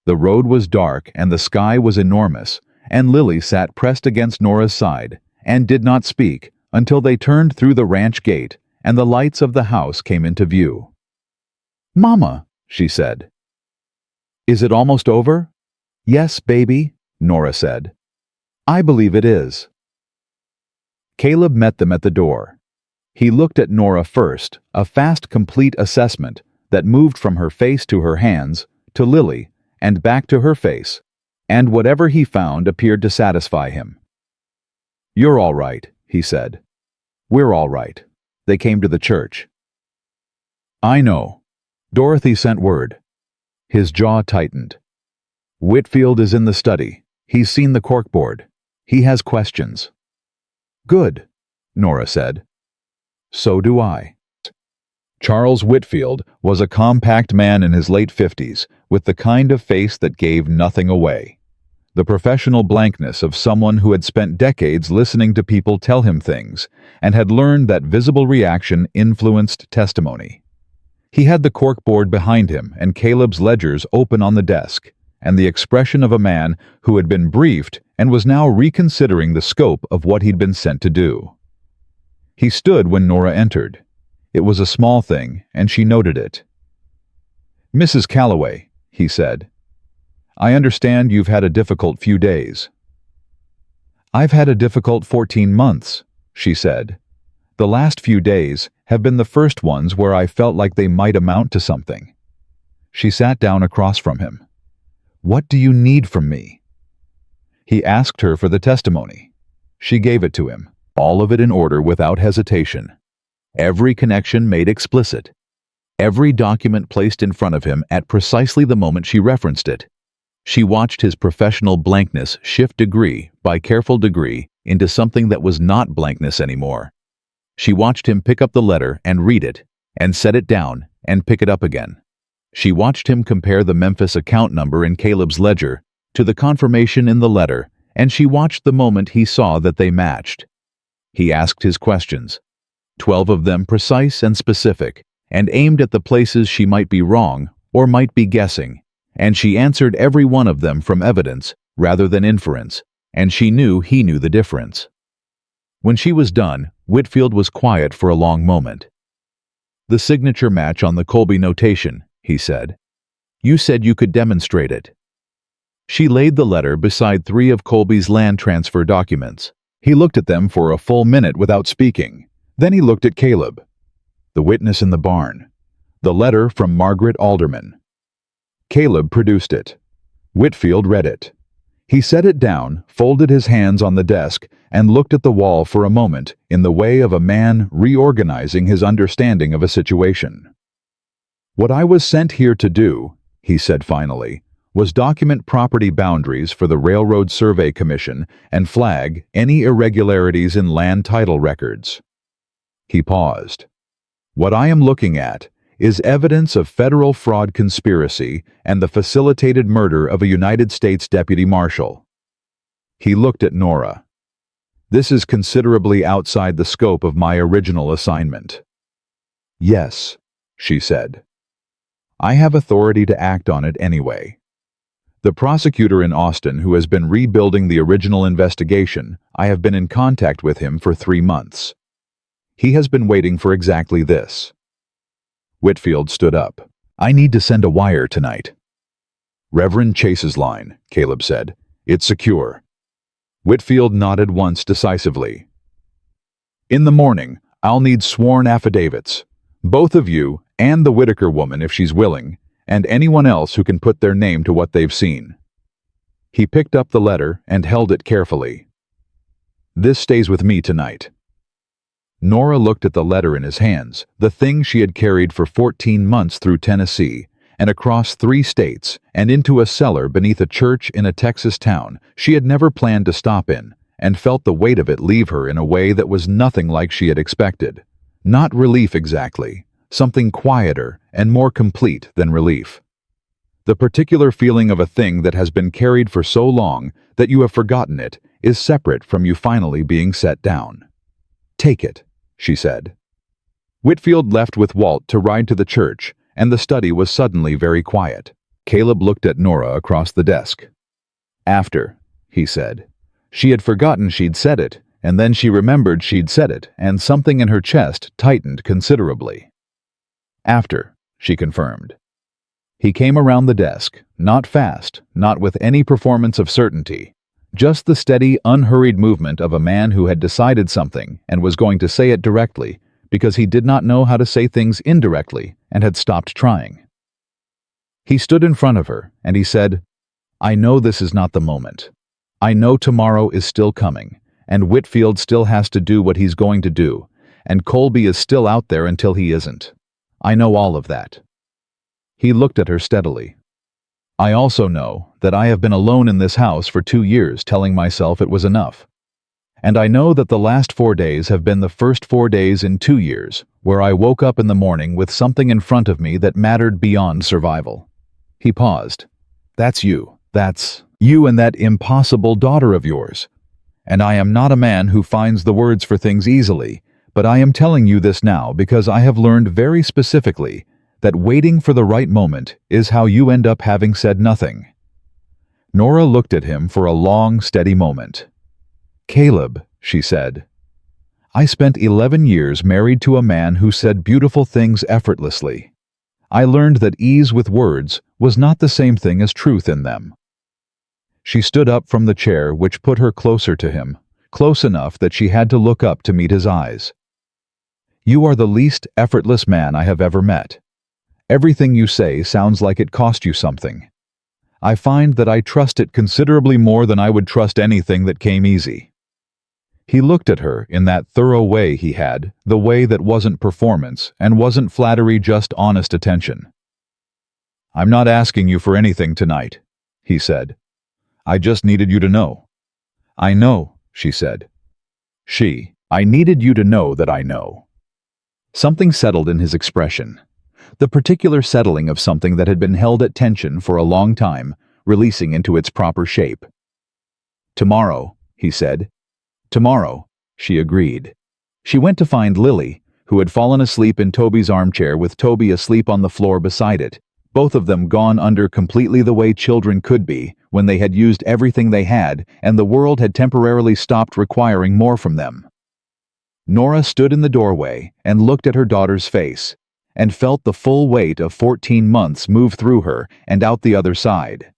The road was dark and the sky was enormous, and Lily sat pressed against Nora's side and did not speak until they turned through the ranch gate and the lights of the house came into view. "Mama," she said. "Is it almost over?" "Yes, baby," Nora said. "I believe it is." Caleb met them at the door. He looked at Nora first, a fast, complete assessment that moved from her face to her hands, to Lily, and back to her face, and whatever he found appeared to satisfy him. "You're all right," he said. "We're all right. They came to the church." "I know." Dorothy sent word. His jaw tightened. "Whitfield is in the study. He's seen the corkboard. He has questions." "Good," Nora said. "So do I." Charles Whitfield was a compact man in his late 50s, with the kind of face that gave nothing away. The professional blankness of someone who had spent decades listening to people tell him things and had learned that visible reaction influenced testimony. He had the corkboard behind him and Caleb's ledgers open on the desk, and the expression of a man who had been briefed and was now reconsidering the scope of what he'd been sent to do. He stood when Nora entered. It was a small thing, and she noted it. "Mrs. Calloway," he said, "I understand you've had a difficult few days." "I've had a difficult 14 months, she said. "The last few days have been the first ones where I felt like they might amount to something." She sat down across from him. "What do you need from me?" He asked her for the testimony. She gave it to him, all of it in order without hesitation. Every connection made explicit. Every document placed in front of him at precisely the moment she referenced it. She watched his professional blankness shift degree by careful degree into something that was not blankness anymore. She watched him pick up the letter and read it, and set it down and pick it up again. She watched him compare the Memphis account number in Caleb's ledger to the confirmation in the letter, and she watched the moment he saw that they matched. He asked his questions, 12 of them precise and specific, and aimed at the places she might be wrong or might be guessing, and she answered every one of them from evidence rather than inference, and she knew he knew the difference. When she was done, Whitfield was quiet for a long moment. "The signature match on the Colby notation," he said. "You said you could demonstrate it." She laid the letter beside 3 of Colby's land transfer documents. He looked at them for a full minute without speaking. Then he looked at Caleb. "The witness in the barn. The letter from Margaret Alderman." Caleb produced it. Whitfield read it. He set it down, folded his hands on the desk, and looked at the wall for a moment in the way of a man reorganizing his understanding of a situation. "What I was sent here to do," he said finally, "was document property boundaries for the Railroad Survey Commission and flag any irregularities in land title records." He paused. "What I am looking at is evidence of federal fraud conspiracy and the facilitated murder of a United States Deputy Marshal." He looked at Nora. "This is considerably outside the scope of my original assignment." "Yes," she said. "I have authority to act on it anyway. The prosecutor in Austin who has been rebuilding the original investigation, I have been in contact with him for 3 months. He has been waiting for exactly this." Whitfield stood up. I need to send a wire tonight. Reverend Chase's line, Caleb said. It's secure. Whitfield nodded once decisively. In the morning, I'll need sworn affidavits. Both of you, and the Whitaker woman if she's willing, and anyone else who can put their name to what they've seen. He picked up the letter and held it carefully. This stays with me tonight. Nora looked at the letter in his hands, the thing she had carried for 14 months through Tennessee, and across 3 states, and into a cellar beneath a church in a Texas town she had never planned to stop in, and felt the weight of it leave her in a way that was nothing like she had expected. Not relief exactly, something quieter and more complete than relief. The particular feeling of a thing that has been carried for so long that you have forgotten it is separate from you finally being set down. Take it, she said. Whitfield left with Walt to ride to the church, and the study was suddenly very quiet. Caleb looked at Nora across the desk. After, he said. She had forgotten she'd said it, and then she remembered she'd said it, and something in her chest tightened considerably. After, she confirmed. He came around the desk, not fast, not with any performance of certainty, just the steady, unhurried movement of a man who had decided something and was going to say it directly because he did not know how to say things indirectly and had stopped trying. He stood in front of her, and he said, I know this is not the moment. I know tomorrow is still coming, and Whitfield still has to do what he's going to do, and Colby is still out there until he isn't. I know all of that. He looked at her steadily. I also know that I have been alone in this house for 2 years telling myself it was enough. And I know that the last 4 days have been the first 4 days in 2 years, where I woke up in the morning with something in front of me that mattered beyond survival. He paused. That's you. That's you and that impossible daughter of yours. And I am not a man who finds the words for things easily, but I am telling you this now because I have learned very specifically that waiting for the right moment is how you end up having said nothing. Nora looked at him for a long, steady moment. Caleb, she said, I spent 11 years married to a man who said beautiful things effortlessly. I learned that ease with words was not the same thing as truth in them. She stood up from the chair, which put her closer to him, close enough that she had to look up to meet his eyes. You are the least effortless man I have ever met. Everything you say sounds like it cost you something. I find that I trust it considerably more than I would trust anything that came easy. He looked at her in that thorough way he had, the way that wasn't performance and wasn't flattery, just honest attention. I'm not asking you for anything tonight, he said. I just needed you to know. I know, she said. I needed you to know that I know. Something settled in his expression. The particular settling of something that had been held at tension for a long time, releasing into its proper shape. Tomorrow, he said. Tomorrow, she agreed. She went to find Lily, who had fallen asleep in Toby's armchair with Toby asleep on the floor beside it, both of them gone under completely the way children could be when they had used everything they had and the world had temporarily stopped requiring more from them. Nora stood in the doorway and looked at her daughter's face, and felt the full weight of 14 months move through her and out the other side.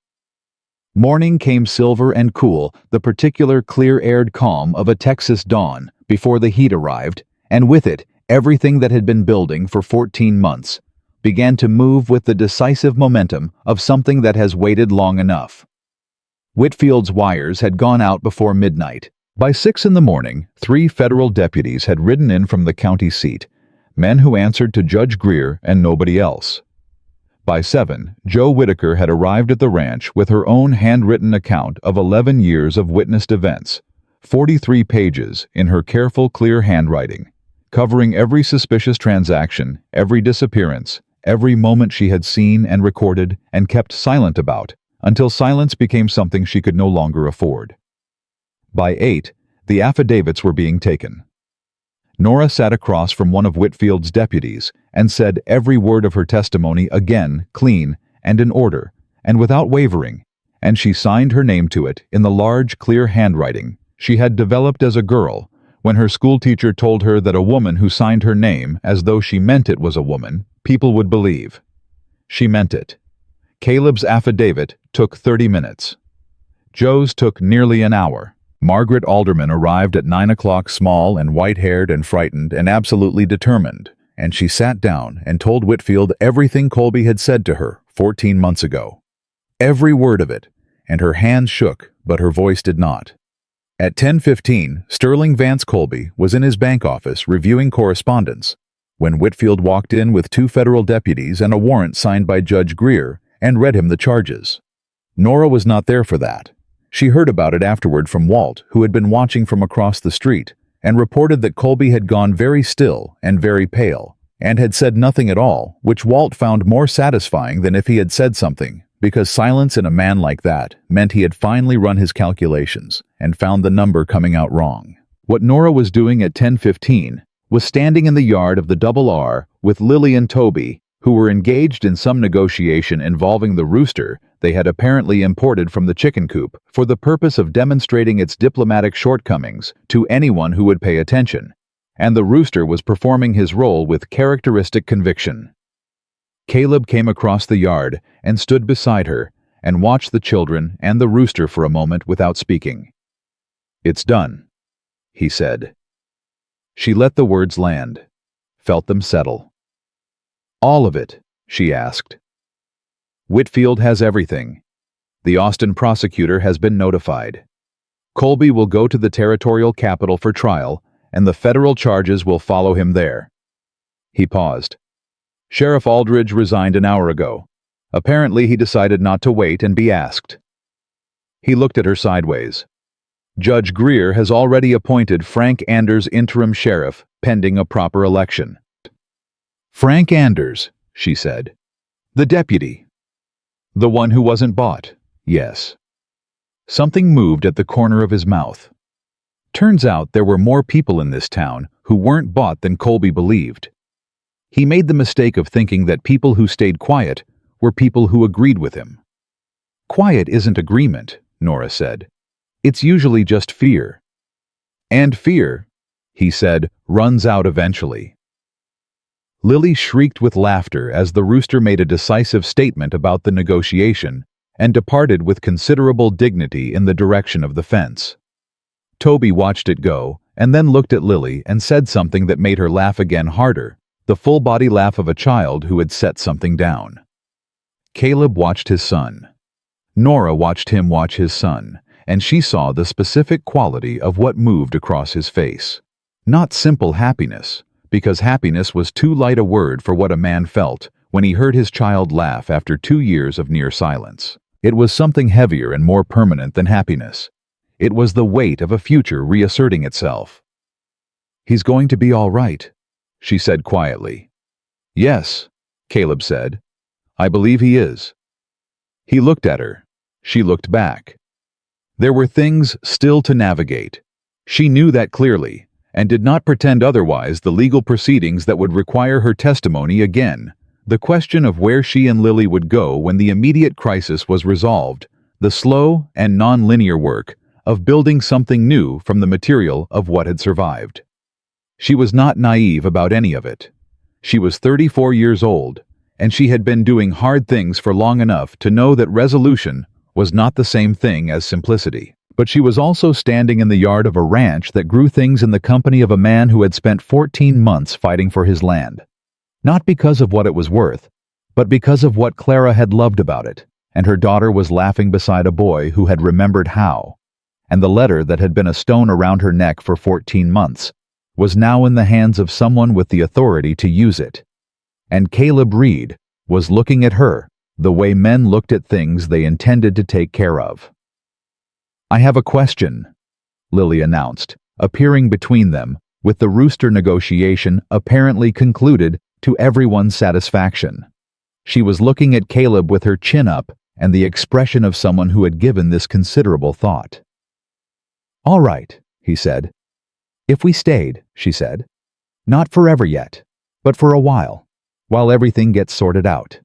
Morning came silver and cool, the particular clear-aired calm of a Texas dawn before the heat arrived, and with it, everything that had been building for 14 months began to move with the decisive momentum of something that has waited long enough. Whitfield's wires had gone out before midnight. By 6 in the morning, 3 federal deputies had ridden in from the county seat, men who answered to Judge Greer and nobody else. By 7, Joe Whitaker had arrived at the ranch with her own handwritten account of 11 years of witnessed events, 43 pages in her careful, clear handwriting, covering every suspicious transaction, every disappearance, every moment she had seen and recorded and kept silent about, until silence became something she could no longer afford. By 8, the affidavits were being taken. Nora sat across from one of Whitfield's deputies and said every word of her testimony again, clean and in order, and without wavering, and she signed her name to it in the large, clear handwriting she had developed as a girl when her schoolteacher told her that a woman who signed her name as though she meant it was a woman, people would believe. She meant it. Caleb's affidavit took 30 minutes. Joe's took nearly an hour. Margaret Alderman arrived at 9 o'clock, small and white-haired and frightened and absolutely determined, and she sat down and told Whitfield everything Colby had said to her 14 months ago. Every word of it, and her hands shook, but her voice did not. At 10:15, Sterling Vance Colby was in his bank office reviewing correspondence when Whitfield walked in with 2 federal deputies and a warrant signed by Judge Greer and read him the charges. Nora was not there for that. She heard about it afterward from Walt, who had been watching from across the street, and reported that Colby had gone very still and very pale, and had said nothing at all, which Walt found more satisfying than if he had said something, because silence in a man like that meant he had finally run his calculations and found the number coming out wrong. What Nora was doing at 10:15 was standing in the yard of the Double R with Lily and Toby, who were engaged in some negotiation involving the rooster they had apparently imported from the chicken coop for the purpose of demonstrating its diplomatic shortcomings to anyone who would pay attention, and the rooster was performing his role with characteristic conviction. Caleb came across the yard and stood beside her and watched the children and the rooster for a moment without speaking. "It's done," he said. She let the words land, felt them settle. "All of it?" she asked. "Whitfield has everything. The Austin prosecutor has been notified. Colby will go to the territorial capital for trial, and the federal charges will follow him there." He paused. "Sheriff Aldridge resigned an hour ago. Apparently he decided not to wait and be asked." He looked at her sideways. "Judge Greer has already appointed Frank Anders interim sheriff, pending a proper election." "Frank Anders," she said. "The deputy." "The one who wasn't bought?" "Yes." Something moved at the corner of his mouth. Turns out there were more people in this town who weren't bought than Colby believed. He made the mistake of thinking that people who stayed quiet were people who agreed with him. "Quiet isn't agreement," Nora said. "It's usually just fear. And fear," he said, "runs out eventually." Lily shrieked with laughter as the rooster made a decisive statement about the negotiation and departed with considerable dignity in the direction of the fence. Toby watched it go and then looked at Lily and said something that made her laugh again harder, the full-body laugh of a child who had set something down. Caleb watched his son. Nora watched him watch his son, and she saw the specific quality of what moved across his face. Not simple happiness, because happiness was too light a word for what a man felt when he heard his child laugh after 2 years of near silence. It was something heavier and more permanent than happiness. It was the weight of a future reasserting itself. "He's going to be all right," she said quietly. "Yes," Caleb said. "I believe he is." He looked at her. She looked back. There were things still to navigate. She knew that clearly, and did not pretend otherwise. The legal proceedings that would require her testimony again, the question of where she and Lily would go when the immediate crisis was resolved, the slow and non-linear work of building something new from the material of what had survived. She was not naive about any of it. She was 34 years old, and she had been doing hard things for long enough to know that resolution was not the same thing as simplicity. But she was also standing in the yard of a ranch that grew things in the company of a man who had spent 14 months fighting for his land. Not because of what it was worth, but because of what Clara had loved about it, and her daughter was laughing beside a boy who had remembered how. And the letter that had been a stone around her neck for 14 months was now in the hands of someone with the authority to use it. And Caleb Reed was looking at her the way men looked at things they intended to take care of. "I have a question," Lily announced, appearing between them, with the rooster negotiation apparently concluded to everyone's satisfaction. She was looking at Caleb with her chin up and the expression of someone who had given this considerable thought. "All right," he said. "If we stayed," she said. "Not forever yet, but for a while everything gets sorted out."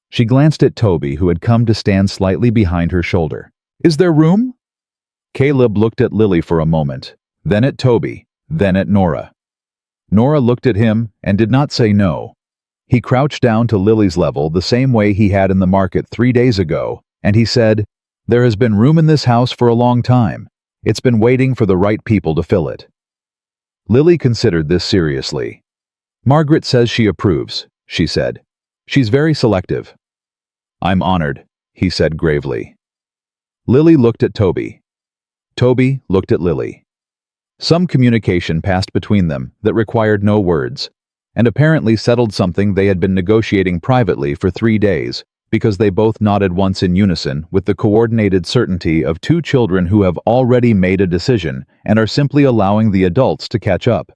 She glanced at Toby, who had come to stand slightly behind her shoulder. "Is there room?" Caleb looked at Lily for a moment, then at Toby, then at Nora. Nora looked at him and did not say no. He crouched down to Lily's level the same way he had in the market 3 days ago, and he said, "There has been room in this house for a long time. It's been waiting for the right people to fill it." Lily considered this seriously. "Margaret says she approves," she said. "She's very selective." "I'm honored," he said gravely. Lily looked at Toby. Toby looked at Lily. Some communication passed between them that required no words, and apparently settled something they had been negotiating privately for 3 days, because they both nodded once in unison with the coordinated certainty of two children who have already made a decision and are simply allowing the adults to catch up.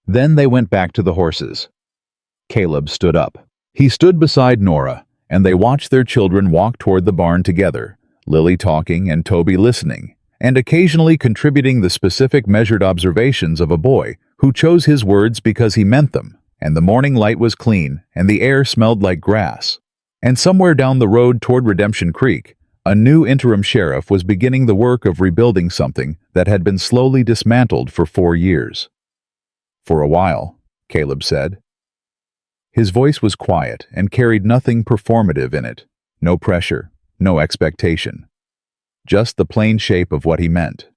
Then they went back to the horses. Caleb stood up. He stood beside Nora, and they watched their children walk toward the barn together, Lily talking and Toby listening, and occasionally contributing the specific measured observations of a boy who chose his words because he meant them, and the morning light was clean, and the air smelled like grass. And somewhere down the road toward Redemption Creek, a new interim sheriff was beginning the work of rebuilding something that had been slowly dismantled for 4 years. "For a while," Caleb said. His voice was quiet and carried nothing performative in it, no pressure, no expectation. Just the plain shape of what he meant.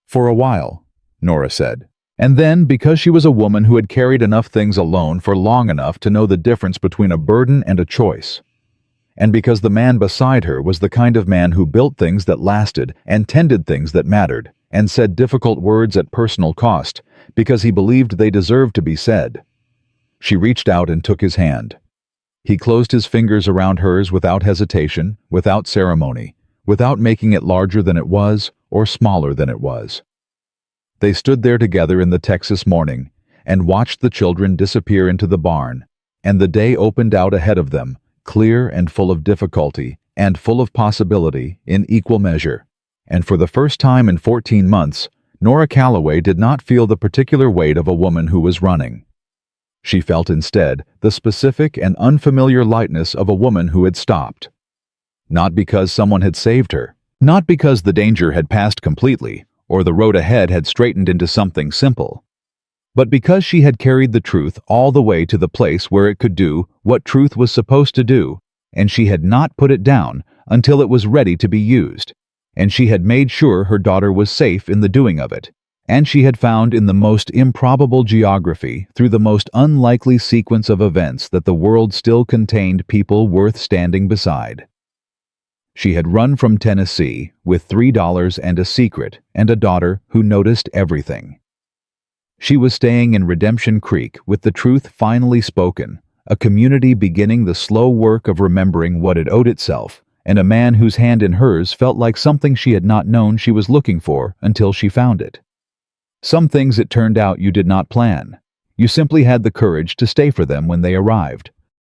"For a while," Nora said. And then, because she was a woman who had carried enough things alone for long enough to know the difference between a burden and a choice, and because the man beside her was the kind of man who built things that lasted and tended things that mattered, and said difficult words at personal cost, because he believed they deserved to be said. She reached out and took his hand. He closed his fingers around hers without hesitation, without ceremony, without making it larger than it was or smaller than it was. They stood there together in the Texas morning and watched the children disappear into the barn, and the day opened out ahead of them, clear and full of difficulty and full of possibility in equal measure. And for the first time in 14 months, Nora Calloway did not feel the particular weight of a woman who was running. She felt instead the specific and unfamiliar lightness of a woman who had stopped. Not because someone had saved her, not because the danger had passed completely, or the road ahead had straightened into something simple, but because she had carried the truth all the way to the place where it could do what truth was supposed to do, and she had not put it down until it was ready to be used, and she had made sure her daughter was safe in the doing of it, and she had found in the most improbable geography, through the most unlikely sequence of events, that the world still contained people worth standing beside. She had run from Tennessee with $3 and a secret and a daughter who noticed everything. She was staying in Redemption Creek with the truth finally spoken, a community beginning the slow work of remembering what it owed itself, and a man whose hand in hers felt like something she had not known she was looking for until she found it. Some things, it turned out, you did not plan. You simply had the courage to stay for them when they arrived,